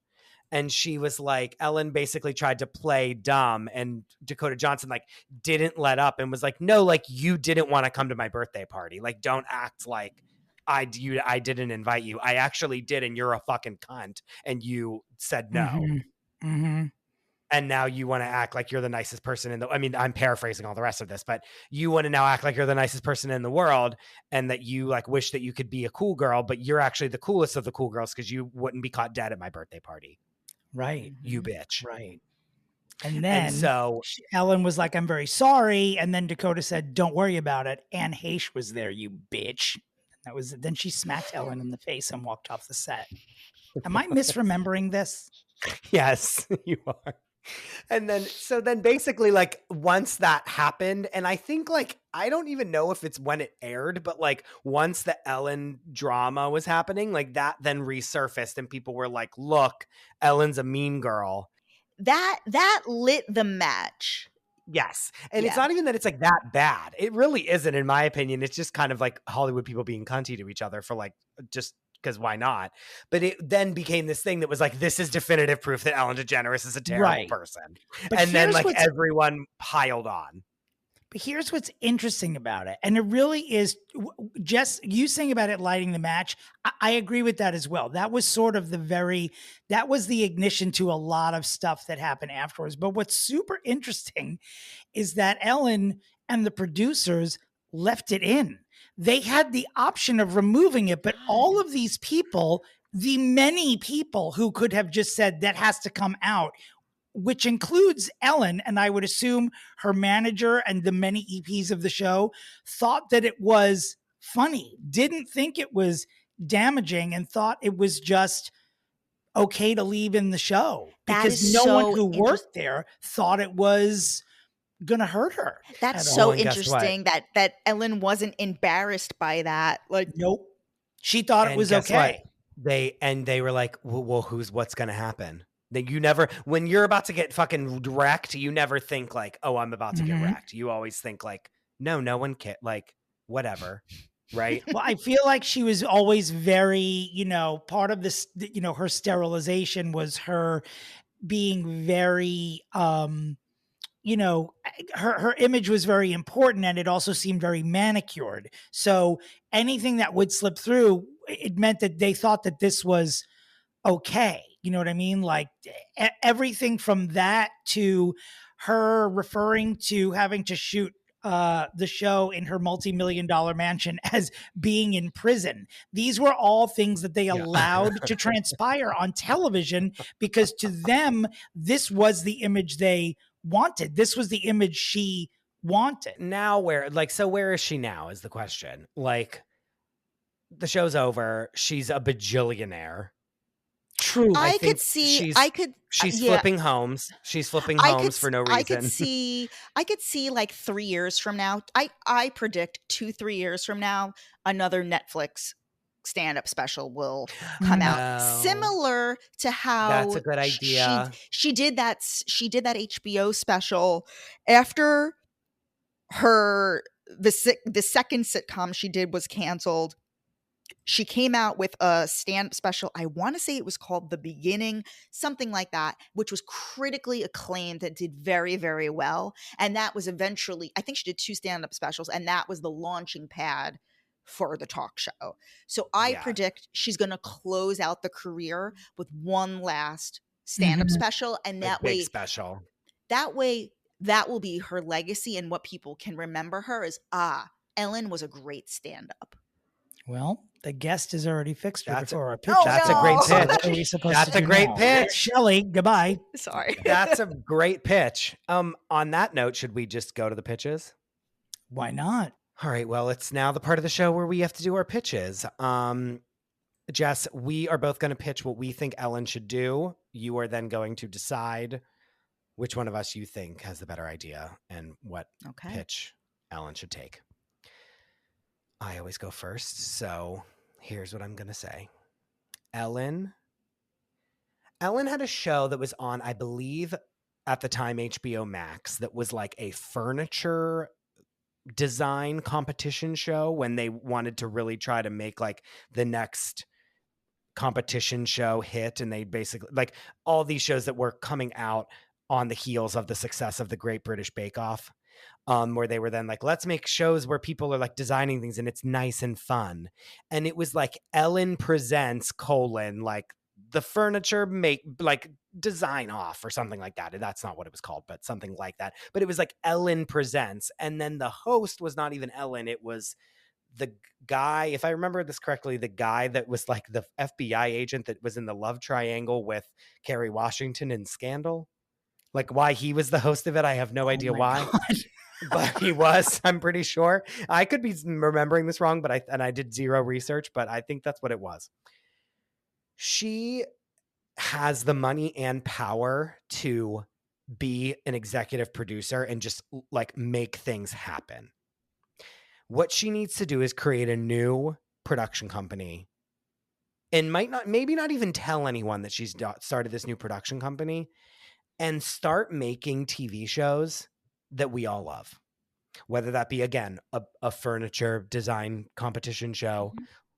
And she was like, Ellen basically tried to play dumb, and Dakota Johnson like didn't let up and was like, no, like you didn't want to come to my birthday party. Like, don't act like I didn't invite you. I actually did. And you're a fucking cunt. And you said no. Mm-hmm. Mm-hmm. And now you want to act like you're the nicest person I mean, I'm paraphrasing all the rest of this, but you want to now act like you're the nicest person in the world, and that you like wish that you could be a cool girl, but you're actually the coolest of the cool girls because you wouldn't be caught dead at my birthday party. Right. You bitch. Right. And then Ellen was like, I'm very sorry. And then Dakota said, don't worry about it. Anne Heche was there, you bitch. Then she smacked Ellen in the face and walked off the set. Am I misremembering this? Yes, you are. And then basically like once that happened, and I think like, I don't even know if it's when it aired, but like once the Ellen drama was happening, like that then resurfaced and people were like, look, Ellen's a mean girl. That lit the match. Yes. And it's not even that it's like that bad. It really isn't, in my opinion. It's just kind of like Hollywood people being cunty to each other for like, just because why not? But it then became this thing that was like, this is definitive proof that Ellen DeGeneres is a terrible person. But and then like everyone piled on. But here's what's interesting about it. And it really is, Jess, you saying about it lighting the match, I agree with that as well. That was sort of that was the ignition to a lot of stuff that happened afterwards. But what's super interesting is that Ellen and the producers left it in. They had the option of removing it, but all of these people, the many people who could have just said that has to come out, which includes Ellen, and I would assume her manager and the many EPs of the show, thought that it was funny, didn't think it was damaging, and thought it was just okay to leave in the show. Because no one who worked there thought it was gonna hurt her. That's so interesting that Ellen wasn't embarrassed by that. Like, nope. She thought it was okay. They were like, well, what's gonna happen? That you never, when you're about to get fucking wrecked, you never think like, oh, I'm about to get wrecked. You always think like, no one can, like, whatever. Right. Well, I feel like she was always very, part of this, her sterilization was her being very, you know, her image was very important, and it also seemed very manicured. So anything that would slip through, it meant that they thought that this was okay. You know what I mean? Like everything from that to her referring to having to shoot the show in her multi-million-dollar mansion as being in prison. These were all things that they allowed to transpire on television because to them, this was the image they wanted. This was the image she wanted. Now where is she now is the question. Like, the show's over. She's a bajillionaire. True. I could see. She's flipping homes. She's flipping homes for no reason. I could see like 3 years from now. I predict 2-3 years from now, another Netflix stand-up special will come out, similar to how that's a good idea. She did that HBO special after the second sitcom she did was canceled. She came out with a stand-up special. I want to say it was called The Beginning, something like that, which was critically acclaimed and did very, very well. And that was eventually, I think she did 2 stand-up specials, and that was the launching pad for the talk show. So I predict she's going to close out the career with one last stand-up special, and that way that will be her legacy, and what people can remember her is, Ellen was a great stand-up. Well, the guest is already fixed before our pitch. That's a great pitch. That's a great pitch. Shelley, goodbye. Sorry. That's a great pitch. On that note, should we just go to the pitches? Why not? All right. Well, it's now the part of the show where we have to do our pitches. Jess, we are both going to pitch what we think Ellen should do. You are then going to decide which one of us you think has the better idea and what pitch Ellen should take. I always go first, so here's what I'm going to say. Ellen had a show that was on, I believe, at the time, HBO Max, that was like a furniture design competition show when they wanted to really try to make like the next competition show hit. And they basically, like, all these shows that were coming out on the heels of the success of the Great British Bake Off. Where they were then like, let's make shows where people are like designing things and it's nice and fun. And it was like Ellen Presents : like the furniture design off or something like that. And that's not what it was called, but something like that. But it was like Ellen Presents. And then the host was not even Ellen. It was the guy, if I remember this correctly, the guy that was like the FBI agent that was in the love triangle with Kerry Washington in Scandal. Like, why he was the host of it, I have no idea why. God. But he was, I'm pretty sure. I could be remembering this wrong, but I did zero research, but I think that's what it was. She has the money and power to be an executive producer and just like make things happen. What she needs to do is create a new production company and maybe not even tell anyone that she's started this new production company, and start making TV shows that we all love, whether that be, again, a furniture design competition show,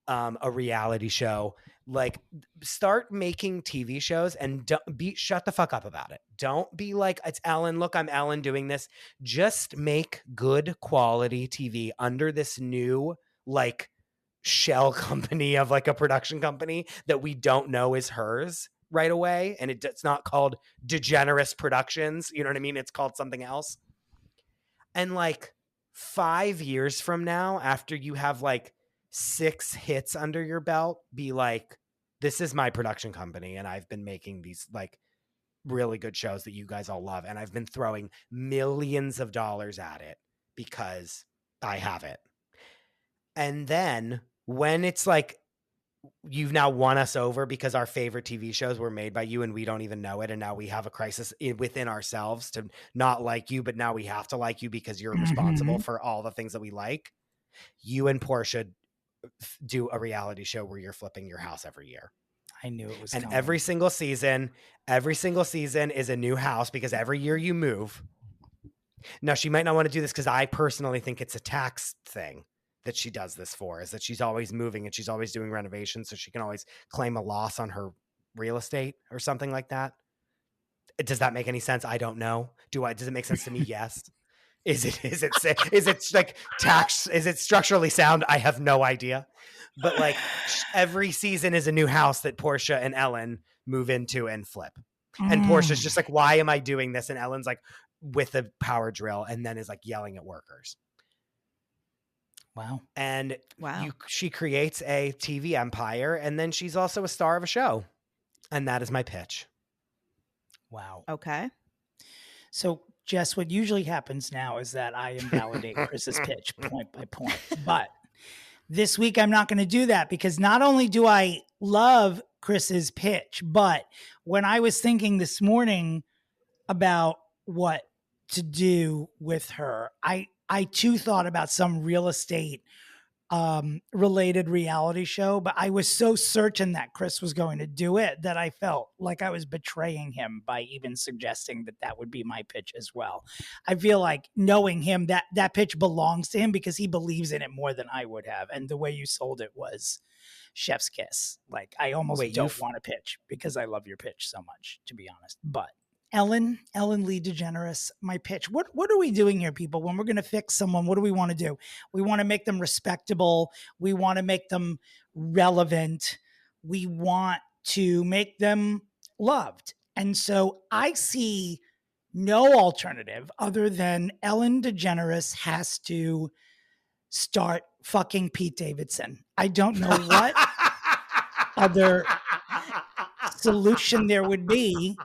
a reality show. Like, start making TV shows and shut the fuck up about it. Don't be like, it's Ellen. Look, I'm Ellen doing this. Just make good quality TV under this new like shell company of like a production company that we don't know is hers right away. And it's not called DeGeneres Productions. You know what I mean? It's called something else. And like 5 years from now, after you have like 6 hits under your belt, be like, this is my production company. And I've been making these like really good shows that you guys all love. And I've been throwing millions of dollars at it because I have it. And then when it's like, you've now won us over because our favorite TV shows were made by you and we don't even know it. And now we have a crisis within ourselves to not like you, but now we have to like you because you're responsible for all the things that we like. You and Portia do a reality show where you're flipping your house every year. I knew it was and coming. every single season is a new house because every year you move. Now, she might not want to do this because I personally think it's a tax thing that she does this for, is that she's always moving and she's always doing renovations, so she can always claim a loss on her real estate or something like that. Does that make any sense? I don't know. Does it make sense to me? Yes. Is it like tax? Is it structurally sound? I have no idea. But like every season is a new house that Portia and Ellen move into and flip. And Portia's just like, why am I doing this? And Ellen's like with a power drill and then is like yelling at workers. Wow. And Wow. she creates a TV empire, and then she's also a star of a show. And that is my pitch. Wow. Okay. So, Jess, what usually happens now is that I invalidate Chris's pitch point by point. But this week, I'm not going to do that because not only do I love Chris's pitch, but when I was thinking this morning about what to do with her, I too thought about some real estate related reality show, but I was so certain that Chris was going to do it that I felt like I was betraying him by even suggesting that would be my pitch as well. I feel like knowing him, that pitch belongs to him because he believes in it more than I would have. And the way you sold it was chef's kiss. Like I almost don't want to pitch because I love your pitch so much, to be honest. But Ellen Lee DeGeneres, my pitch. What are we doing here, people? When we're going to fix someone, what do we want to do? We want to make them respectable. We want to make them relevant. We want to make them loved. And so I see no alternative other than Ellen DeGeneres has to start fucking Pete Davidson. I don't know what other solution there would be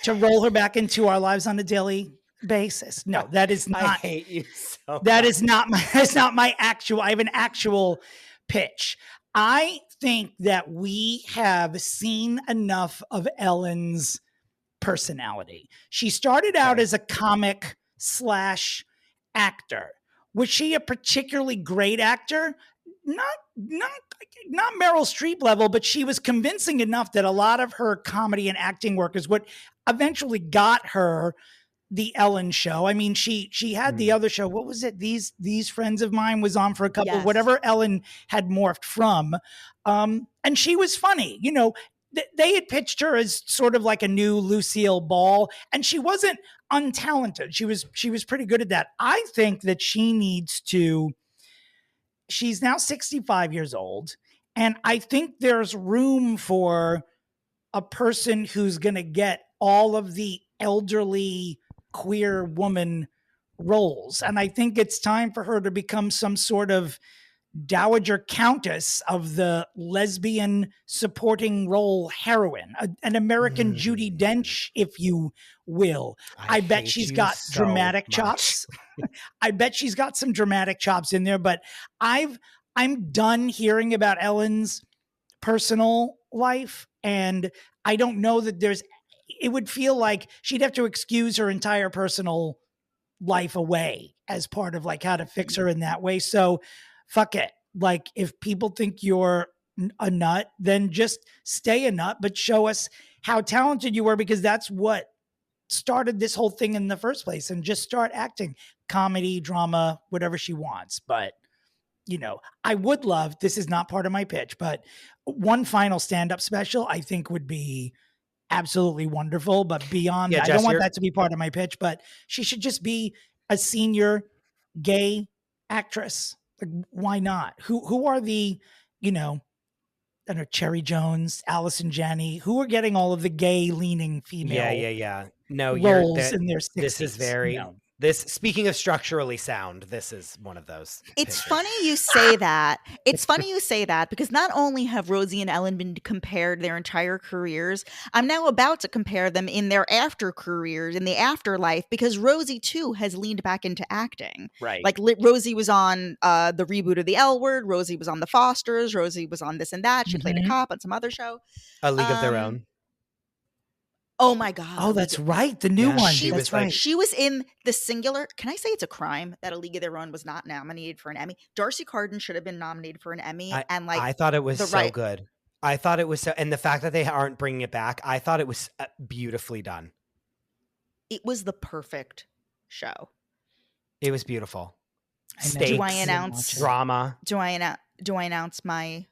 to roll her back into our lives on a daily basis. No, that is not. I hate you so that much. is not my. That's not my actual. I have an actual pitch. I think that we have seen enough of Ellen's personality. She started out as a comic / actor. Was she a particularly great actor? Not Meryl Streep level, but she was convincing enough that a lot of her comedy and acting work is what eventually got her the Ellen show. I mean, she had the other show. What was it? These Friends of Mine was on for a couple, whatever Ellen had morphed from. And she was funny. You know, they had pitched her as sort of like a new Lucille Ball, and she wasn't untalented. She was pretty good at that. I think that she needs to. She's now 65 years old, and I think there's room for a person who's going to get all of the elderly queer woman roles. And I think it's time for her to become some sort of dowager countess of the lesbian supporting role heroine, an American Judi Dench, if you will. I bet she's got dramatic chops. I bet she's got some dramatic chops in there, but I'm done hearing about Ellen's personal life. And I don't know that it would feel like she'd have to excuse her entire personal life away as part of like how to fix her in that way. So fuck it. Like if people think you're a nut, then just stay a nut, but show us how talented you were, because that's what started this whole thing in the first place. And just start acting, comedy, drama, whatever she wants. But you know, I would love, this is not part of my pitch, but one final stand-up special I think would be absolutely wonderful. But beyond that, I don't want that to be part of my pitch, but she should just be a senior gay actress. Like, why not? Who are the, you know, I don't know, Cherry Jones, Allison Janney, who are getting all of the gay leaning female No, roles in their 60s. This is very... No. This, speaking of structurally sound, this is one of those. It's funny you say that. It's funny you say that because not only have Rosie and Ellen been compared their entire careers, I'm now about to compare them in their after careers, in the afterlife, because Rosie too has leaned back into acting. Right. Like Rosie was on the reboot of The L Word. Rosie was on The Fosters. Rosie was on this and that. She played a cop on some other show. A League of Their Own. Oh my God. Oh, that's right. The new one. That's right. She was in the singular. Can I say it's a crime that A League of Their Own was not nominated for an Emmy? Darcy Carden should have been nominated for an Emmy. I thought it was so good. I thought it was so, and the fact that they aren't bringing it back, I thought it was beautifully done. It was the perfect show. It was beautiful. Do I announce drama? Do I announce my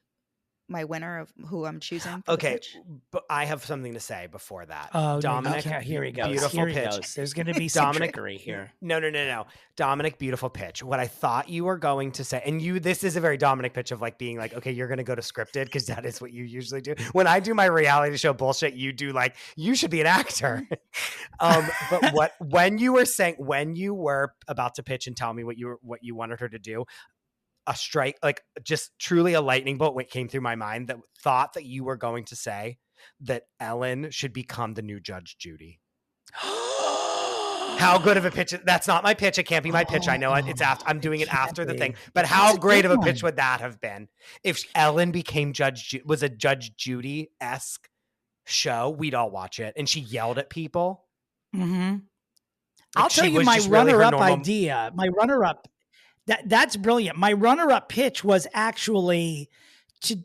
winner of who I'm choosing. For Okay, the pitch? but I have something to say before that. Oh, Dominic, no, here he goes. beautiful Here he pitch. goes. There's going to be some Dominic, trickery here. No. Dominic, beautiful pitch. What I thought you were going to say, and this is a very Dominic pitch of like being like, okay, you're going to go to scripted because that is what you usually do. When I do my reality show bullshit, you do like, you should be an actor. But when you were about to pitch and tell me what you wanted her to do, a strike, like just truly a lightning bolt came through my mind that thought that you were going to say that Ellen should become the new Judge Judy. How good of a pitch? That's not my pitch. It can't be my pitch. I know it's after. I'm doing it after the thing. But how great of a pitch would that have been if Ellen became was a Judge Judy-esque show? We'd all watch it, and she yelled at people. Mm-hmm. Like I'll tell you my runner-up idea. My runner-up. That's brilliant. My runner-up pitch was actually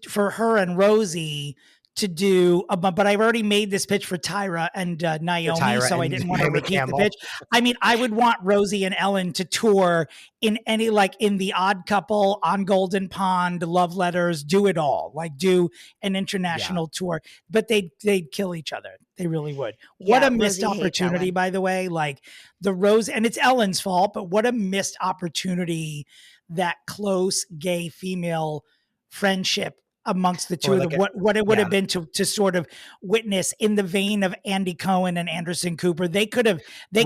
for her and Rosie to do, but I've already made this pitch for Tyra and Naomi, so I didn't want to repeat the pitch. I mean, I would want Rosie and Ellen to tour in any, like in The Odd Couple, on Golden Pond, Love Letters, do it all, like do an international tour, but they'd kill each other. They really would. What a missed opportunity, by the way, like the Rose, and it's Ellen's fault, but what a missed opportunity, that close gay female friendship amongst the two of them, what it would have been to sort of witness in the vein of Andy Cohen and Anderson Cooper. They could have been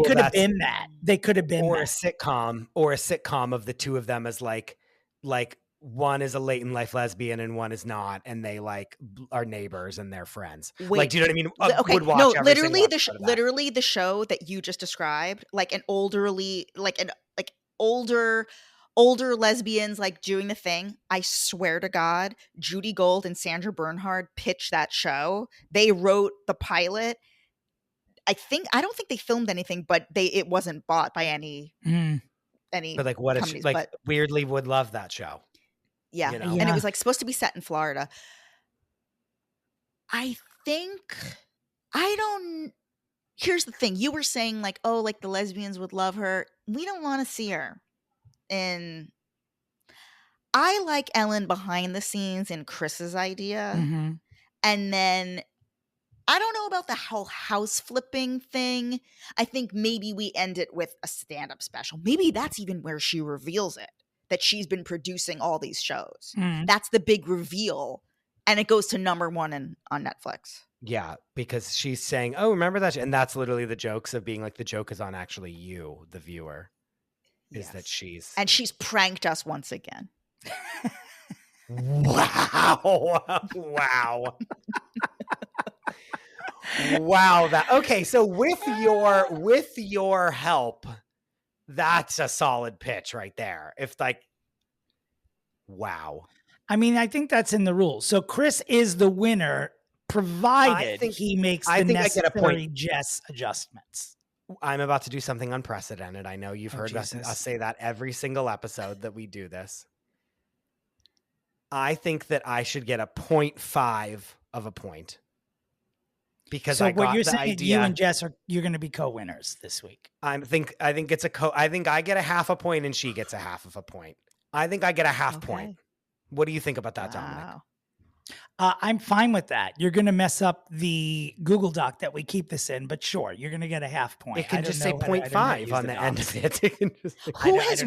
that. They could have been a sitcom of the two of them as like one is a late in life lesbian and one is not, and they like are neighbors and they're friends. Wait, like, do you know what I mean? Okay, would watch no, literally the show that you just described, like an older lesbians like doing the thing. I swear to God, Judy Gold and Sandra Bernhard pitched that show. They wrote the pilot. I don't think they filmed anything, but it wasn't bought by any. But like, what if like weirdly would love that show? Yeah. You know? And it was like supposed to be set in Florida. Here's the thing. You were saying like, oh, like the lesbians would love her. We don't want to see her. And I like Ellen behind the scenes in Chris's idea. Mm-hmm. And then I don't know about the whole house flipping thing. I think maybe we end it with a stand-up special. Maybe that's even where she reveals it, that she's been producing all these shows. Mm. That's the big reveal. And it goes to #1 on Netflix. Yeah, because she's saying, oh, remember that? And that's literally the jokes of being like, the joke is on actually you, the viewer. Is that she's pranked us once again. Wow. Okay, so with your help, that's a solid pitch right there. If like, wow. I mean, I think that's in the rules. So Chris is the winner, provided he makes the necessary Jess adjustments. I'm about to do something unprecedented. I know you've heard us say that every single episode that we do this. I think that I should get a 0.5 of a point. Because so what you're saying, you and Jess you're going to be co-winners this week. I think I get a half a point and she gets a half of a point. I think I get a half point. What do you think about that, Dominic? I'm fine with that. You're going to mess up the Google Doc that we keep this in, but sure, you're going to get a half point. It can just say 0.5 on the end of it. Who has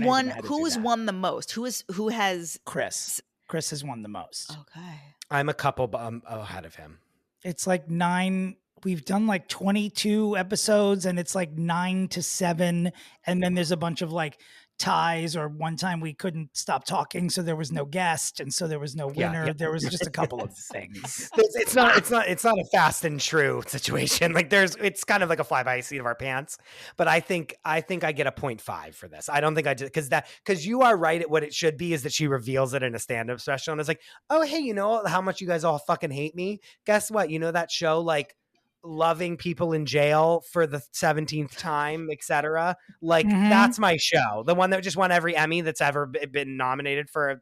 won the most? Who has Chris? Chris has won the most. Okay. I'm a couple ahead of him. It's like 9. We've done like 22 episodes and it's like 9-7. And then there's a bunch of like ties, or one time we couldn't stop talking, so there was no guest, and so there was no winner. There was just a couple of things. It's not a fast and true situation. Like it's kind of like a fly by seat of our pants. But I think I get a 0.5 for this. I don't think I did because you are right at what it should be is that she reveals it in a stand-up special and it's like, oh hey, you know how much you guys all fucking hate me? Guess what? You know that show like loving people in jail for the 17th time, etc. Like that's my show. The one that just won every Emmy that's ever been nominated for,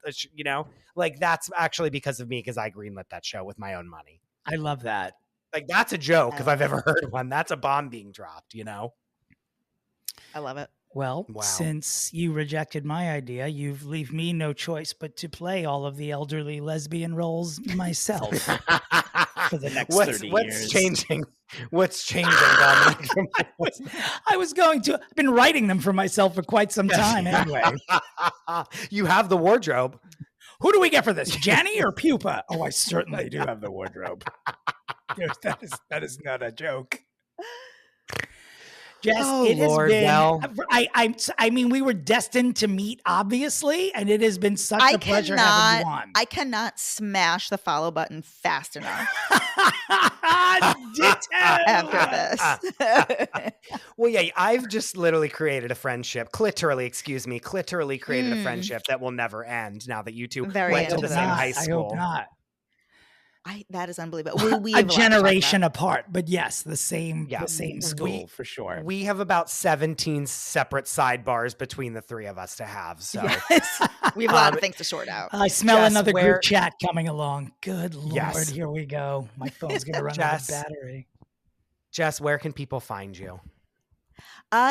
like that's actually because of me, because I greenlit that show with my own money. I love that. Like that's a joke if I've ever heard one. That's a bomb being dropped, I love it. Well, Wow. since you rejected my idea, you've leave me no choice but to play all of the elderly lesbian roles myself for the next 30 What's years. changing? What's changing, Dominic? I was going to. I've been writing them for myself for quite some time anyway. You have the wardrobe. Who do we get for this, Jenny or Pupa? Oh, I certainly do have the wardrobe. That is not a joke. Jess, it Lord, has been. well. I mean, we were destined to meet, obviously, and it has been such a pleasure having you on. I cannot smash the follow button fast enough after this. Well, yeah, I've just literally created a friendship. Clitorally created a friendship that will never end. Now that you two went to the same high school. I hope not. That is unbelievable. We a generation apart, but yes, the same school for sure. We have about 17 separate sidebars between the three of us to have. So yes. We have a lot of things to sort out. I smell another group chat coming along. Good Lord, here we go. My phone's going to run out of battery. Jess, where can people find you?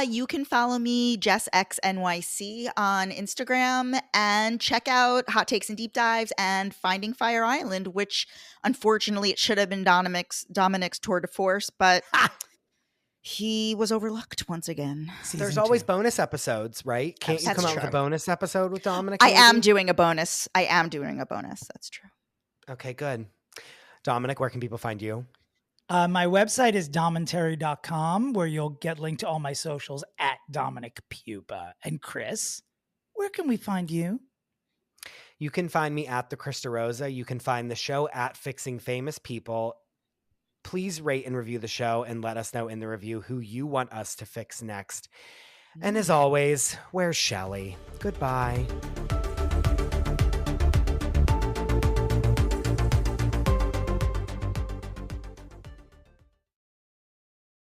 You can follow me, JessXNYC, on Instagram, and check out Hot Takes and Deep Dives and Finding Fire Island, which unfortunately it should have been Dominick's tour de force, but he was overlooked once again. There's always bonus episodes, right? Can't you come out with a bonus episode with Dominick? I am doing a bonus. That's true. Okay, good. Dominick, where can people find you? My website is domentary.com, where you'll get linked to all my socials at Dominick Pupa. And Chris, where can we find you? You can find me at the Chris DeRosa. You can find the show at Fixing Famous People. Please rate and review the show and let us know in the review who you want us to fix next. And as always, where's Shelley? Goodbye.